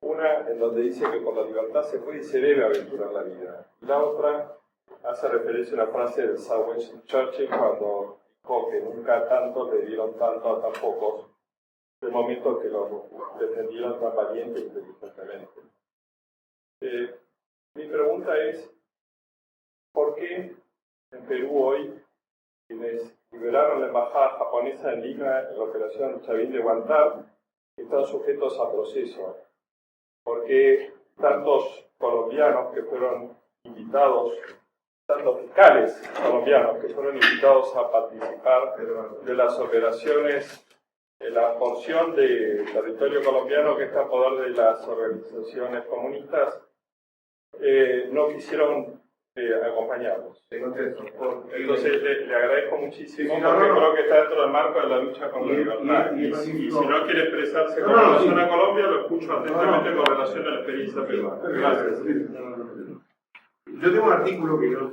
Una en donde dice que por la libertad se puede y se debe aventurar la vida. Y la otra hace referencia a una frase de Sir Winston Churchill cuando dijo que nunca tanto le dieron tanto a tan pocos, el momento que los defendieron tan valiente e inteligentemente. Mi pregunta es, ¿por qué en Perú hoy quienes liberaron la embajada japonesa en Lima en la operación Chavín de Guantar están sujetos a proceso? ¿Por qué tantos colombianos que fueron invitados, tantos fiscales colombianos que fueron invitados a participar de las operaciones en la porción de territorio colombiano que está a poder de las organizaciones comunistas, no quisieron acompañarnos? Entonces le agradezco muchísimo porque creo que está dentro del marco de la lucha con la libertad. Y si no quiere expresarse con relación a Colombia, lo escucho atentamente con relación a la experiencia peruana. Gracias. Yo tengo un artículo que yo